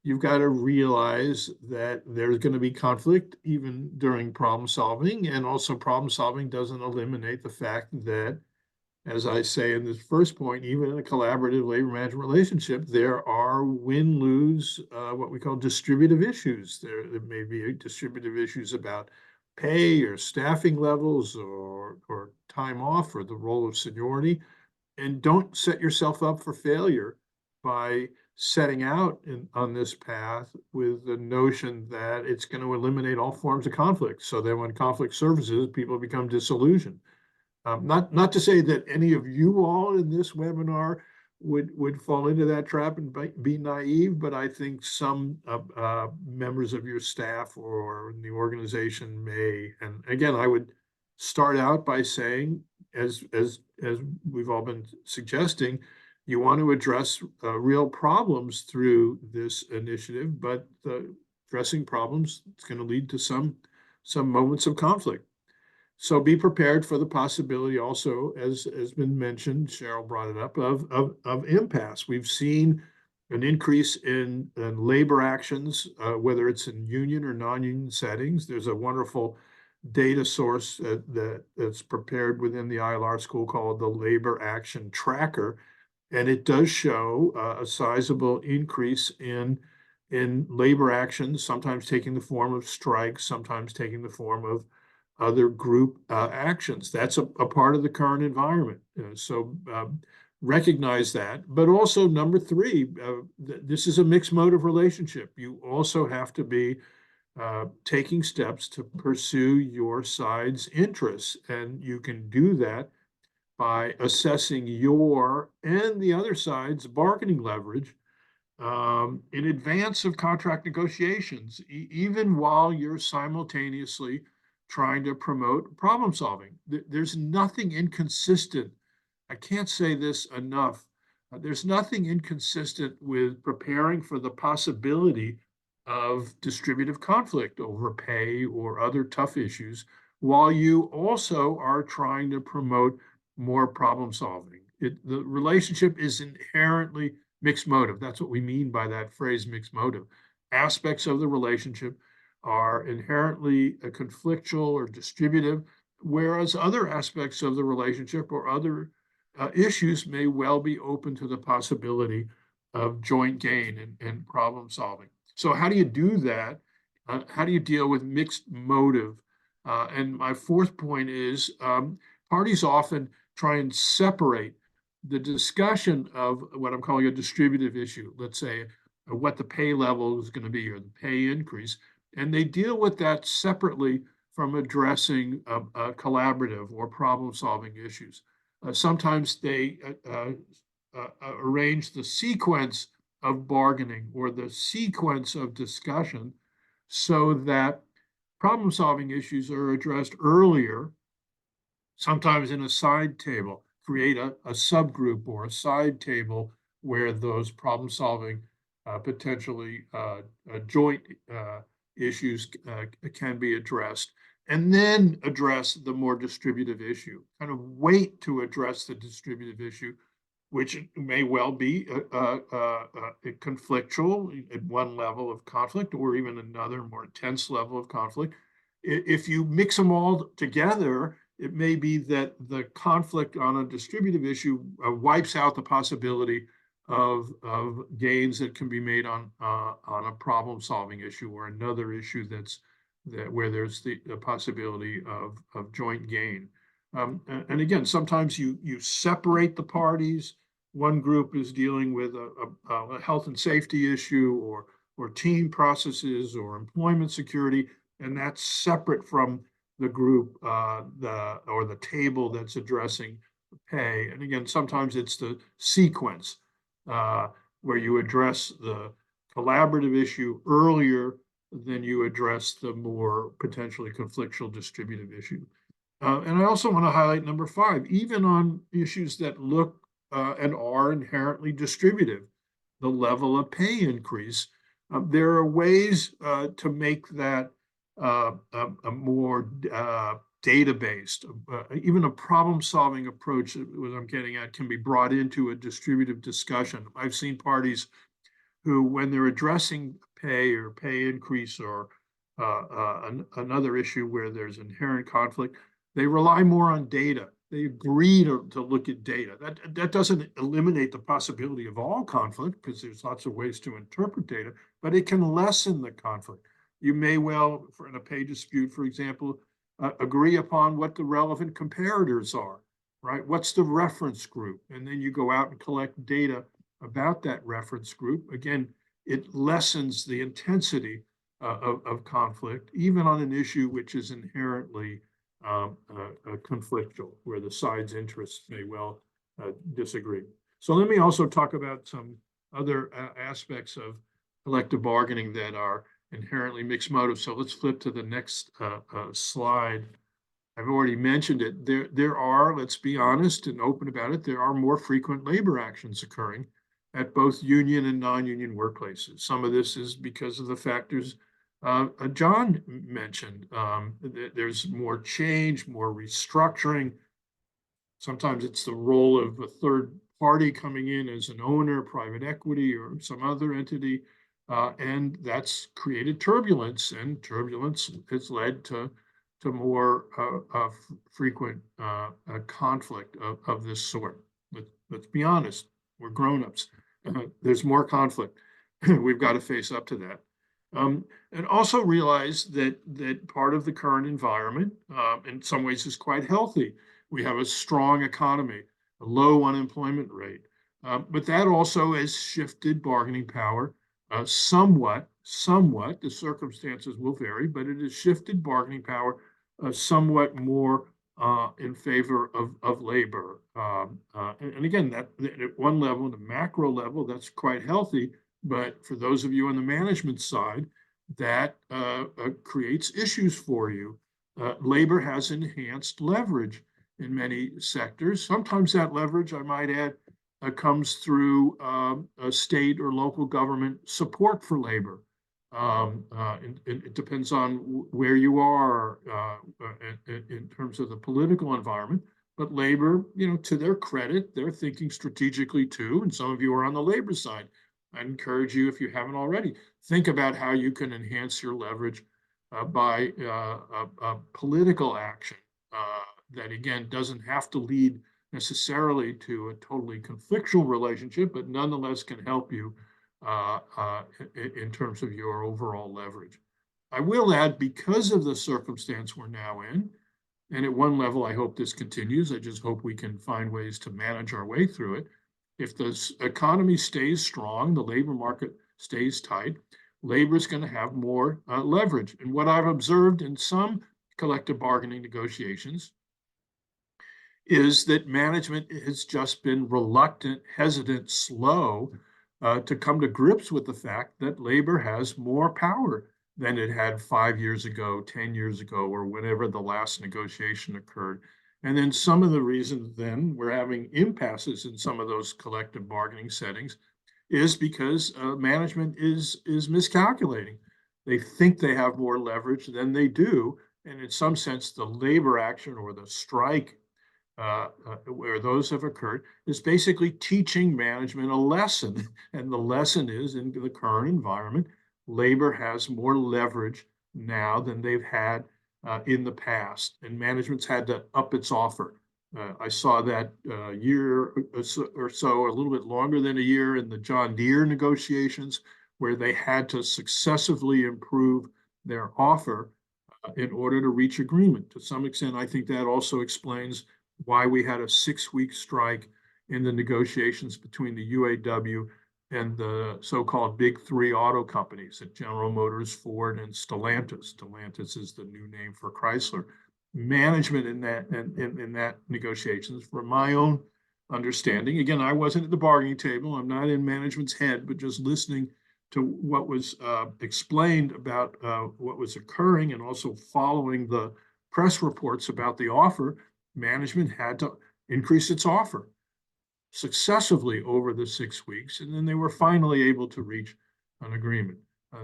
you've got to realize that there's going to be conflict even during problem solving. And also, problem solving doesn't eliminate the fact that, as I say in this first point, even in a collaborative labor management relationship, there are win-lose, what we call distributive issues. There may be distributive issues about pay or staffing levels or time off or the role of seniority. And don't set yourself up for failure by setting out on this path with the notion that it's going to eliminate all forms of conflict. So that when conflict surfaces, people become disillusioned. Not to say that any of you all in this webinar would fall into that trap and be naive, but I think some members of your staff or the organization may. And again, I would start out by saying, as we've all been suggesting, you want to address real problems through this initiative, but addressing problems is going to lead to some moments of conflict. So be prepared for the possibility also, as has been mentioned, Cheryl brought it up, of impasse. We've seen an increase in labor actions, whether it's in union or non-union settings. There's a wonderful data source that's prepared within the ILR school called the Labor Action Tracker. And it does show a sizable increase in labor actions, sometimes taking the form of strikes, sometimes taking the form of other group actions. That's a part of the current environment. So recognize that. But also, number three, this is a mixed motive relationship. You also have to be taking steps to pursue your side's interests. And you can do that by assessing your and the other side's bargaining leverage in advance of contract negotiations, even while you're simultaneously trying to promote problem solving. There's nothing inconsistent. I can't say this enough. There's nothing inconsistent with preparing for the possibility of distributive conflict over pay or other tough issues, while you also are trying to promote more problem solving. The relationship is inherently mixed motive. That's what we mean by that phrase, mixed motive. Aspects of the relationship are inherently conflictual or distributive, whereas other aspects of the relationship or other issues may well be open to the possibility of joint gain and problem solving. So how do you do that? How do you deal with mixed motive? And my fourth point is parties often try and separate the discussion of what I'm calling a distributive issue, let's say what the pay level is going to be or the pay increase, and they deal with that separately from addressing collaborative or problem-solving issues. Sometimes they arrange the sequence of bargaining or the sequence of discussion so that problem-solving issues are addressed earlier, sometimes in a side table. create a subgroup or a side table where those problem solving, potentially joint issues can be addressed, and then address the more distributive issue. Kind of wait to address the distributive issue, which may well be conflictual at one level of conflict, or even another more intense level of conflict. If you mix them all together, it may be that the conflict on a distributive issue wipes out the possibility of gains that can be made on a problem-solving issue, or another issue where there's the possibility of joint gain. And again, sometimes you separate the parties. One group is dealing with a health and safety issue, or team processes, or employment security, and that's separate from the group or the table that's addressing pay. And again, sometimes it's the sequence where you address the collaborative issue earlier than you address the more potentially conflictual distributive issue. And I also want to highlight number 5, even on issues that look and are inherently distributive, the level of pay increase. There are ways to make that a more data-based, even a problem-solving approach, what I'm getting at, can be brought into a distributive discussion. I've seen parties who, when they're addressing pay or pay increase, or another issue where there's inherent conflict, they rely more on data. They agree to look at data. That doesn't eliminate the possibility of all conflict, because there's lots of ways to interpret data, but it can lessen the conflict. You may well, in a pay dispute, for example, agree upon what the relevant comparators are, right? What's the reference group? And then you go out and collect data about that reference group. Again, it lessens the intensity of conflict, even on an issue which is inherently conflictual, where the sides' interests may well disagree. So let me also talk about some other aspects of collective bargaining that are inherently mixed motive. So let's flip to the next slide. I've already mentioned it. There are, let's be honest and open about it, there are more frequent labor actions occurring at both union and non-union workplaces. Some of this is because of the factors John mentioned. There's more change, more restructuring. Sometimes it's the role of a third party coming in as an owner, private equity, or some other entity, and that's created turbulence, and turbulence has led to more frequent conflict of this sort. Let's be honest, we're grown-ups. There's more conflict. We've got to face up to that. And also realize that part of the current environment, in some ways, is quite healthy. We have a strong economy, a low unemployment rate, but that also has shifted bargaining power somewhat. The circumstances will vary, but it has shifted bargaining power somewhat more in favor of labor. And again, that at one level, the macro level, that's quite healthy. But for those of you on the management side, that creates issues for you. Labor has enhanced leverage in many sectors. Sometimes that leverage, I might add, comes through a state or local government support for labor. It depends on where you are in terms of the political environment. But labor, to their credit, they're thinking strategically too. And some of you are on the labor side. I encourage you, if you haven't already, think about how you can enhance your leverage by political action that, again, doesn't have to lead necessarily to a totally conflictual relationship, but nonetheless can help you in terms of your overall leverage. I will add, because of the circumstance we're now in, and at one level, I hope this continues. I just hope we can find ways to manage our way through it. If the economy stays strong, the labor market stays tight, labor is going to have more leverage. And what I've observed in some collective bargaining negotiations is that management has just been reluctant, hesitant, slow to come to grips with the fact that labor has more power than it had 5 years ago, 10 years ago, or whenever the last negotiation occurred. And then some of the reasons then we're having impasses in some of those collective bargaining settings is because management is miscalculating. They think they have more leverage than they do. And in some sense, the labor action or the strike where those have occurred is basically teaching management a lesson. And the lesson is, in the current environment, labor has more leverage now than they've had in the past, and management's had to up its offer. I saw that year or so, a little bit longer than a year, in the John Deere negotiations, where they had to successively improve their offer in order to reach agreement. To some extent, I think that also explains why we had a 6-week strike in the negotiations between the UAW and the so-called big three auto companies at General Motors, Ford, and Stellantis. Stellantis is the new name for Chrysler. Management in that negotiations, from my own understanding, again, I wasn't at the bargaining table, I'm not in management's head, but just listening to what was explained about what was occurring, and also following the press reports about the offer, management had to increase its offer successively over the 6 weeks, and then they were finally able to reach an agreement.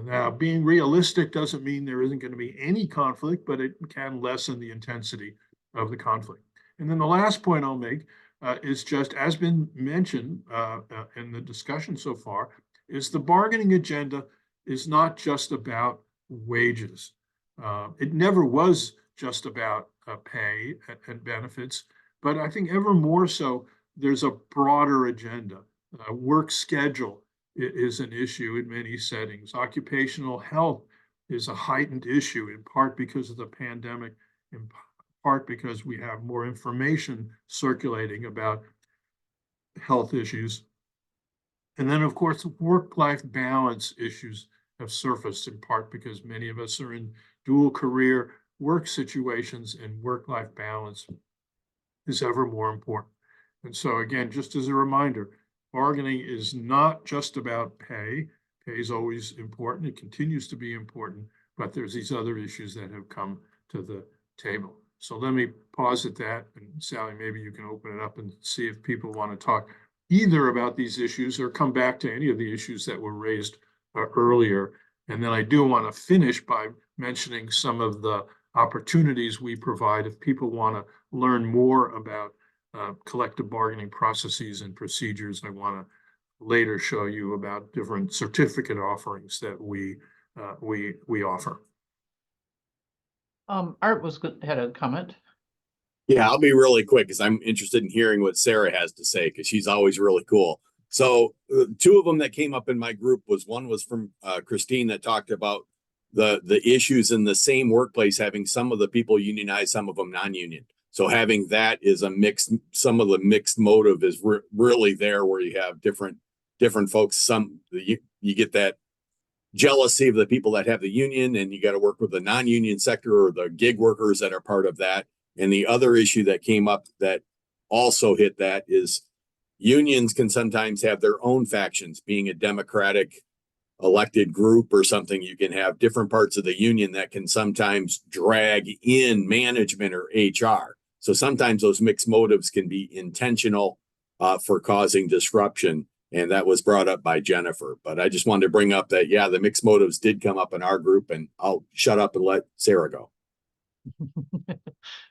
Now, being realistic doesn't mean there isn't going to be any conflict, but it can lessen the intensity of the conflict. And then the last point I'll make is, just as been mentioned in the discussion so far, is the bargaining agenda is not just about wages. It never was just about pay and benefits, but I think ever more so, there's a broader agenda. Work schedule is an issue in many settings. Occupational health is a heightened issue, in part because of the pandemic, in part because we have more information circulating about health issues. And then, of course, work-life balance issues have surfaced, in part because many of us are in dual career work situations, and work-life balance is ever more important. And so, again, just as a reminder, bargaining is not just about pay. Pay is always important. It continues to be important, but there's these other issues that have come to the table. So let me pause at that. And Sally, maybe you can open it up and see if people want to talk either about these issues or come back to any of the issues that were raised earlier. And then I do want to finish by mentioning some of the opportunities we provide if people want to learn more about collective bargaining processes and procedures. I want to later show you about different certificate offerings that we offer. Art had a comment. Yeah, I'll be really quick because I'm interested in hearing what Sarah has to say, because she's always really cool. So two of them that came up in my group one was from Christine, that talked about the issues in the same workplace, having some of the people unionized, some of them non-union. So having that is a mixed, some of the mixed motive is really there, where you have different folks. You get that jealousy of the people that have the union, and you got to work with the non-union sector or the gig workers that are part of that. And the other issue that came up that also hit that is unions can sometimes have their own factions. Being a Democratic elected group or something, you can have different parts of the union that can sometimes drag in management or HR. So sometimes those mixed motives can be intentional for causing disruption. And that was brought up by Jennifer. But I just wanted to bring up that, yeah, the mixed motives did come up in our group, and I'll shut up and let Sarah go.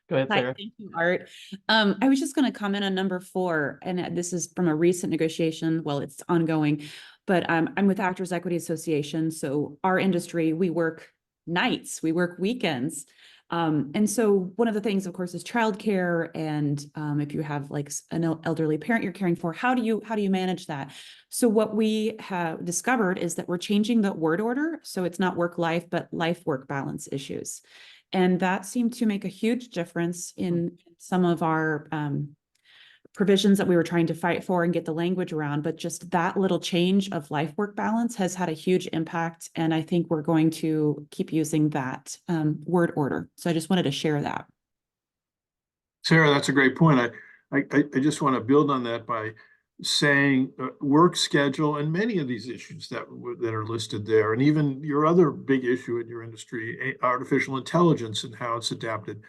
Go ahead, Hi, Sarah. thank you, Art. I was just going to comment on number 4, and this is from a recent negotiation. Well, it's ongoing, but I'm with Actors Equity Association. So our industry, we work nights, we work weekends. And so one of the things, of course, is childcare. And if you have like an elderly parent you're caring for, how do you manage that? So what we have discovered is that we're changing the word order. So it's not work-life, but life-work balance issues. And that seemed to make a huge difference in some of our provisions that we were trying to fight for and get the language around. But just that little change of life-work balance has had a huge impact. And I think we're going to keep using that word order. So I just wanted to share that. Sarah, that's a great point. I just want to build on that by saying work schedule and many of these issues that are listed there, and even your other big issue in your industry, artificial intelligence and how it's adapted.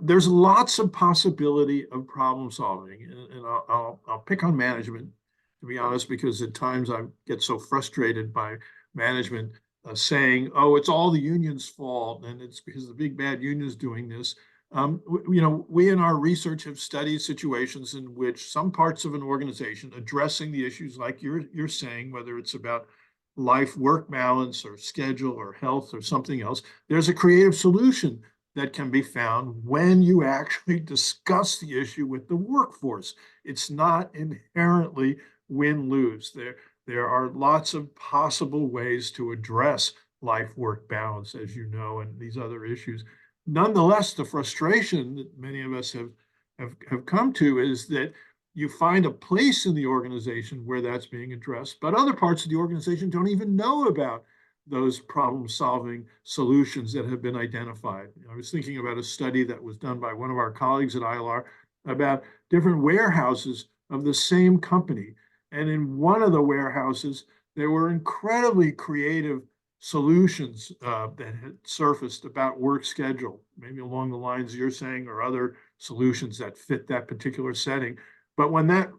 There's lots of possibility of problem solving, and I'll pick on management, to be honest, because at times I get so frustrated by management saying, "Oh, it's all the union's fault, and it's because the big bad union is doing this." We in our research have studied situations in which some parts of an organization addressing the issues like you're saying, whether it's about life-work balance or schedule or health or something else, there's a creative solution that can be found when you actually discuss the issue with the workforce. It's not inherently win-lose. There are lots of possible ways to address life-work balance, as you know, and these other issues. Nonetheless, the frustration that many of us have come to is that you find a place in the organization where that's being addressed, but other parts of the organization don't even know about those problem-solving solutions that have been identified. I was thinking about a study that was done by one of our colleagues at ILR about different warehouses of the same company. And in one of the warehouses, there were incredibly creative solutions that had surfaced about work schedule, maybe along the lines you're saying, or other solutions that fit that particular setting. But when that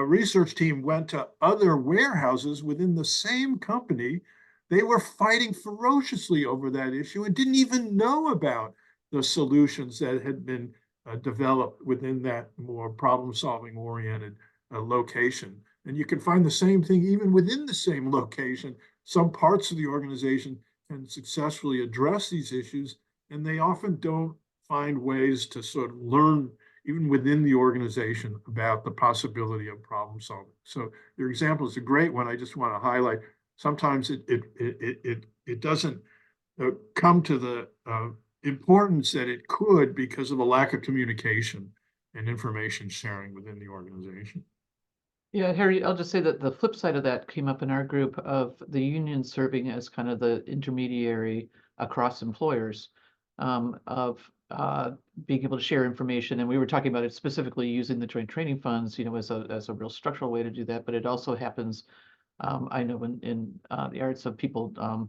research team went to other warehouses within the same company, they were fighting ferociously over that issue and didn't even know about the solutions that had been developed within that more problem-solving oriented location. And you can find the same thing even within the same location. Some parts of the organization can successfully address these issues, and they often don't find ways to sort of learn even within the organization about the possibility of problem solving. So your example is a great one. I just want to highlight sometimes it doesn't come to the importance that it could because of a lack of communication and information sharing within the organization. Yeah, Harry, I'll just say that the flip side of that came up in our group of the union serving as kind of the intermediary across employers of being able to share information. And we were talking about it specifically using the joint training funds, as a real structural way to do that. But it also happens, I know in the arts of people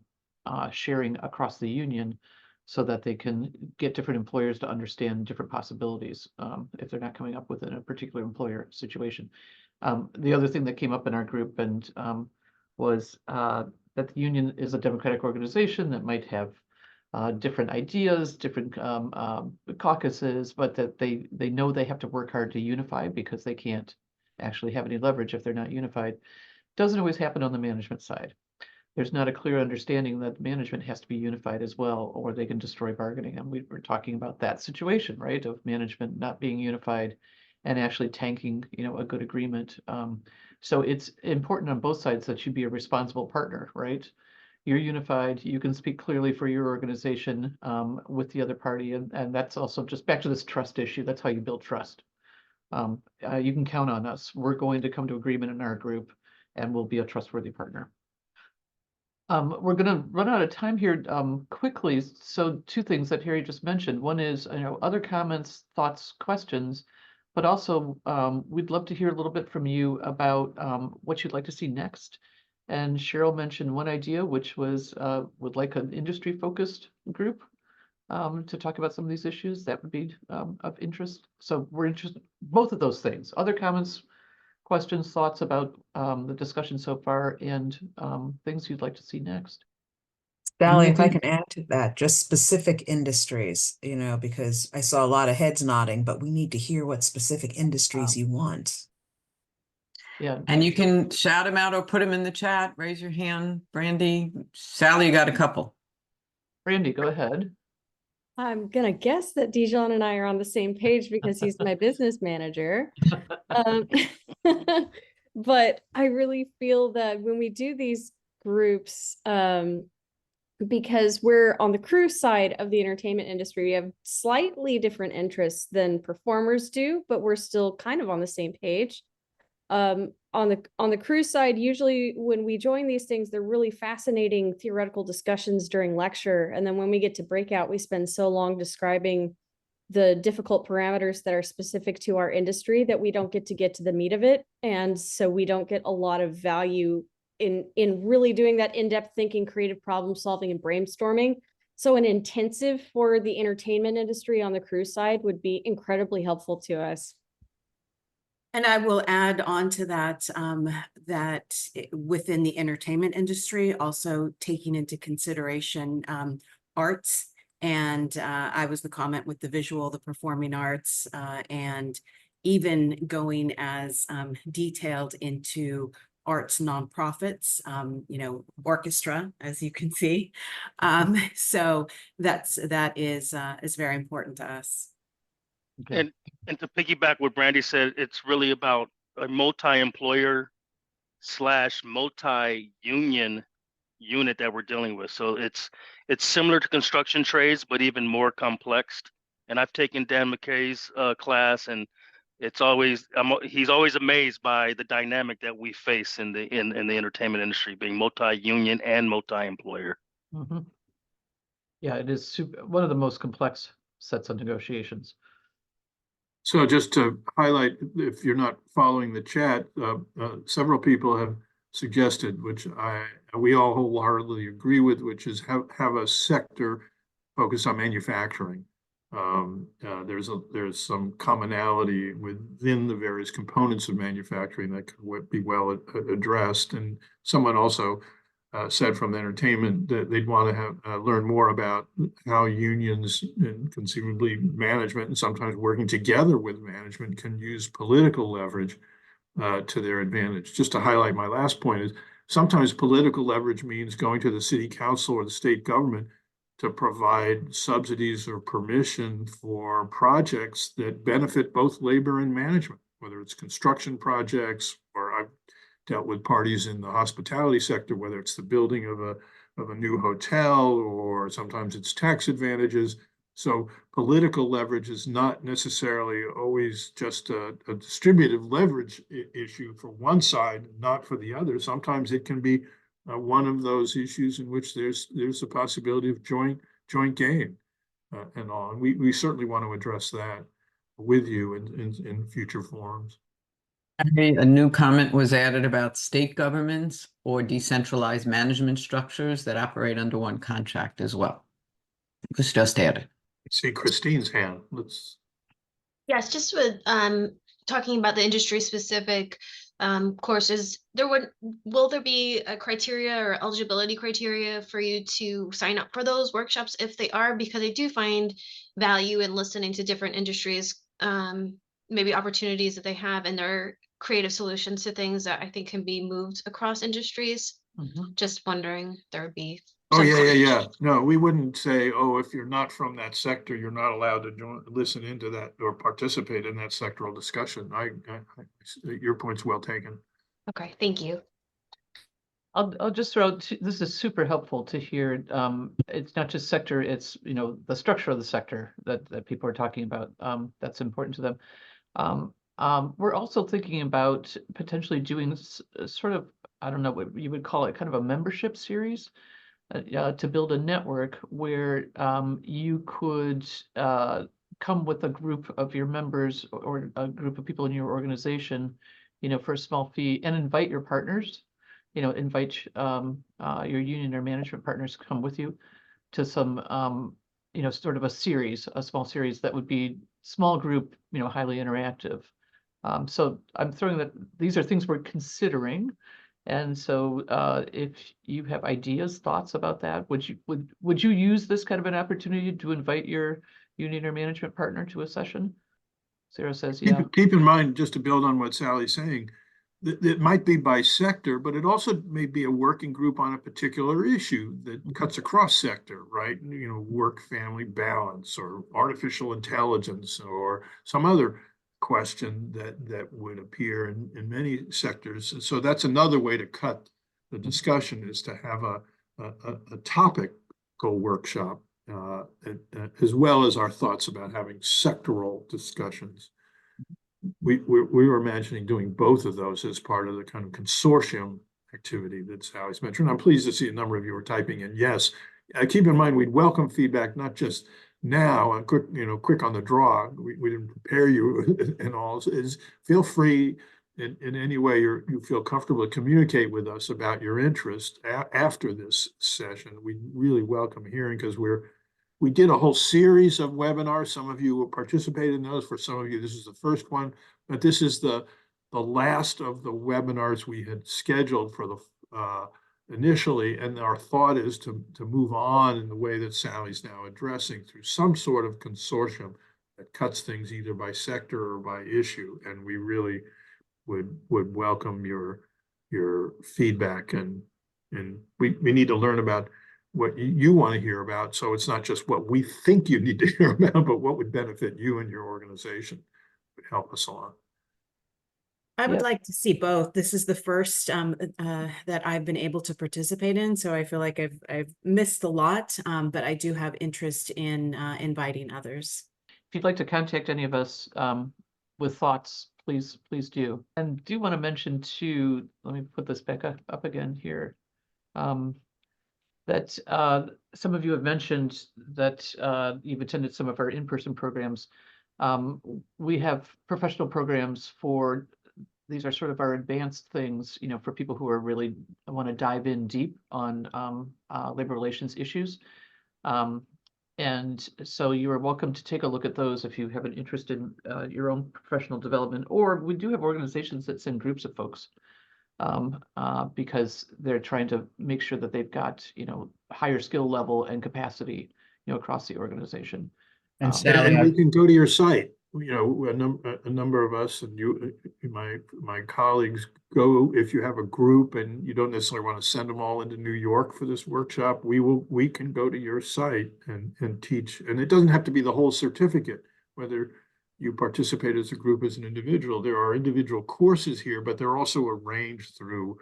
sharing across the union so that they can get different employers to understand different possibilities if they're not coming up within a particular employer situation. The other thing that came up in our group and was that the union is a democratic organization that might have different ideas, different caucuses, but that they know they have to work hard to unify because they can't actually have any leverage if they're not unified. Doesn't always happen on the management side. There's not a clear understanding that management has to be unified as well, or they can destroy bargaining. And we were talking about that situation, right, of management not being unified and actually tanking, a good agreement. So it's important on both sides that you be a responsible partner, right? You're unified, you can speak clearly for your organization with the other party. And that's also just back to this trust issue. That's how you build trust. You can count on us. We're going to come to agreement in our group and we'll be a trustworthy partner. We're going to run out of time here quickly. So two things that Harry just mentioned. One is, other comments, thoughts, questions, but also we'd love to hear a little bit from you about what you'd like to see next. And Cheryl mentioned one idea, which was would like an industry-focused group to talk about some of these issues. That would be of interest. So we're interested in both of those things. Other comments, questions, thoughts about the discussion so far, and things you'd like to see next. Sally, if I can add to that, just specific industries, because I saw a lot of heads nodding, but we need to hear what specific industries you want. Yeah. And you can shout them out or put them in the chat. Raise your hand, Brandy. Sally, you got a couple. Brandy, go ahead. I'm gonna guess that Dijon and I are on the same page because he's my business manager. But I really feel that when we do these groups, because we're on the crew side of the entertainment industry, we have slightly different interests than performers do, but we're still kind of on the same page. On the crew side, usually when we join these things, they're really fascinating theoretical discussions during lecture. And then when we get to breakout, we spend so long describing the difficult parameters that are specific to our industry that we don't get to the meat of it. And so we don't get a lot of value in really doing that in-depth thinking, creative problem solving, and brainstorming So an intensive for the entertainment industry on the cruise side would be incredibly helpful to us. And I will add on to that, within the entertainment industry, also taking into consideration arts. And I was the comment with the visual, the performing arts, and even going as detailed into arts nonprofits, orchestra, as you can see. So that is very important to us. Okay. And to piggyback what Brandy said, it's really about a multi-employer / multi-union unit that we're dealing with. So it's similar to construction trades, but even more complex. And I've taken Dan McKay's class, and he's always amazed by the dynamic that we face in the entertainment industry, being multi-union and multi-employer. Mhm. Yeah, it is one of the most complex sets of negotiations. So just to highlight, if you're not following the chat, several people have suggested, which we all wholeheartedly agree with, which is have a sector focused on manufacturing. There's some commonality within the various components of manufacturing that could be well addressed. And someone also said from the entertainment that they'd want to learn more about how unions and conceivably management, and sometimes working together with management, can use political leverage to their advantage. Just to highlight my last point is sometimes political leverage means going to the city council or the state government to provide subsidies or permission for projects that benefit both labor and management, whether it's construction projects, or I've dealt with parties in the hospitality sector, whether it's the building of a new hotel, or sometimes it's tax advantages. So political leverage is not necessarily always just a distributive leverage issue for one side, not for the other. Sometimes it can be one of those issues in which there's a possibility of joint gain and all. And we certainly want to address that with you in future forums. A new comment was added about state governments or decentralized management structures that operate under one contract as well. It was just added. I see Christine's hand. Yes, just with talking about the industry specific courses, will there be a criteria or eligibility criteria for you to sign up for those workshops if they are? Because I do find value in listening to different industries, maybe opportunities that they have and their creative solutions to things that I think can be moved across industries. Just wondering if there would be. Oh, yeah. No, we wouldn't say, oh, if you're not from that sector, you're not allowed to listen into that or participate in that sectoral discussion. Your point's well taken. Okay, thank you. I'll just throw out, this is super helpful to hear. It's not just sector, it's, the structure of the sector that people are talking about. That's important to them. We're also thinking about potentially doing sort of, I don't know what you would call it, kind of a membership series to build a network where you could come with a group of your members or a group of people in your organization, for a small fee, and invite your partners, invite your union or management partners to come with you to some, sort of a small series that would be small group, highly interactive. So I'm throwing that these are things we're considering. And so if you have ideas, thoughts about that, would you use this kind of an opportunity to invite your union or management partner to a session? Sarah says, yeah. Keep in mind, just to build on what Sally's saying, that it might be by sector, but it also may be a working group on a particular issue that cuts across sector, right? Work-family balance or artificial intelligence or some other question that would appear in many sectors. So that's another way to cut the discussion, is to have a topical workshop as well as our thoughts about having sectoral discussions. We were imagining doing both of those as part of the kind of consortium activity that Sally's mentioned. I'm pleased to see a number of you are typing in yes. Keep in mind, we'd welcome feedback, not just now and quick on the draw. We didn't prepare you and all. Is feel free in any way you feel comfortable to communicate with us about your interest after this session, we really welcome hearing, because we did a whole series of webinars. Some of you will participate in those. For some of you, this is the first one, but this is the last of the webinars we had scheduled for the initially, and our thought is to move on in the way that Sally's now addressing, through some sort of consortium that cuts things either by sector or by issue. And we really would welcome your feedback, and we need to learn about what you want to hear about. So it's not just what we think you need to hear about, but what would benefit you and your organization, would help us along. I would Yep. like to see both. This is the first that I've been able to participate in, so I feel like I've missed a lot, but I do have interest in inviting others. If you'd like to contact any of us with thoughts, please do. And do want to mention too, let me put this back up again here, that some of you have mentioned that you've attended some of our in-person programs. We have professional programs for, these are sort of our advanced things, you know, for people who are really want to dive in deep on labor relations issues. And so you are welcome to take a look at those if you have an interest in your own professional development, or we do have organizations that send groups of folks because they're trying to make sure that they've got, you know, higher skill level and capacity, you know, across the organization. And Sally, And we can go to your site. You know, a number of us, and you, my colleagues, go, if you have a group and you don't necessarily want to send them all into New York for this workshop, we can go to your site and teach. And it doesn't have to be the whole certificate, whether you participate as a group, as an individual. There are individual courses here, but they're also arranged through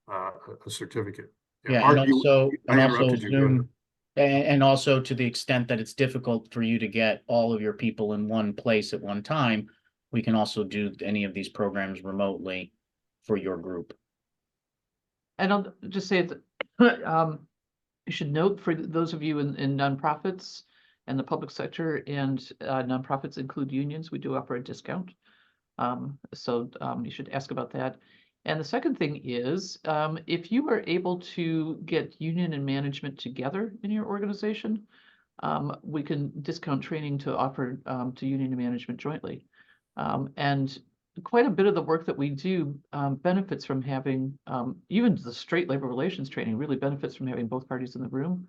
a certificate. yeah, Art, and also I interrupted you. Go ahead. Zoom, and also to the extent that it's difficult for you to get all of your people in one place at one time, we can also do any of these programs remotely for your group. And I'll just say that you should note, for those of you in nonprofits and the public sector, and nonprofits include unions, we do offer a discount. So you should ask about that. And the second thing is, if you are able to get union and management together in your organization, we can discount training to offer to union and management jointly. And quite a bit of the work that we do benefits from having, even the straight labor relations training really benefits from having both parties in the room,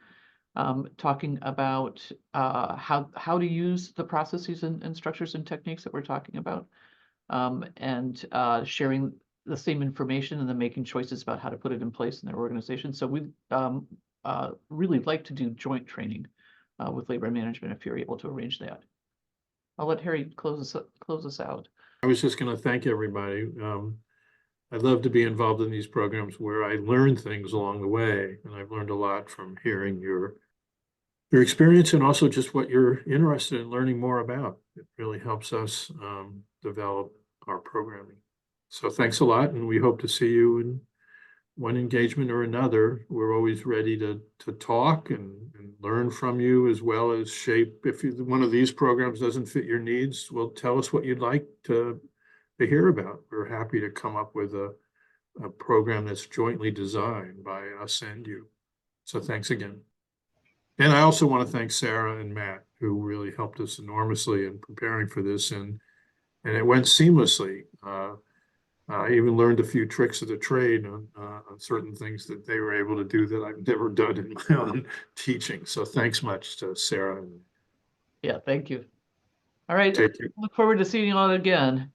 talking about how to use the processes and structures and techniques that we're talking about, and sharing the same information and then making choices about how to put it in place in their organization. So we really like to do joint training with labor management if you're able to arrange that. I'll let Harry close us out. I was just going to thank everybody. I'd love to be involved in these programs where I learn things along the way, and I've learned a lot from hearing your experience, and also just what you're interested in learning more about. It really helps us develop our programming. So thanks a lot, and we hope to see you in one engagement or another. We're always ready to talk and learn from you, as well as shape. If one of these programs doesn't fit your needs, well, tell us what you'd like to hear about. We're happy to come up with a program that's jointly designed by us and you. So thanks again. And I also want to thank Sarah and Matt, who really helped us enormously in preparing for this, and it went seamlessly. I even learned a few tricks of the trade on certain things that they were able to do that I've never done in my own teaching. So thanks much to Sarah. Yeah, thank you. All right, Take care. look forward to seeing you all again.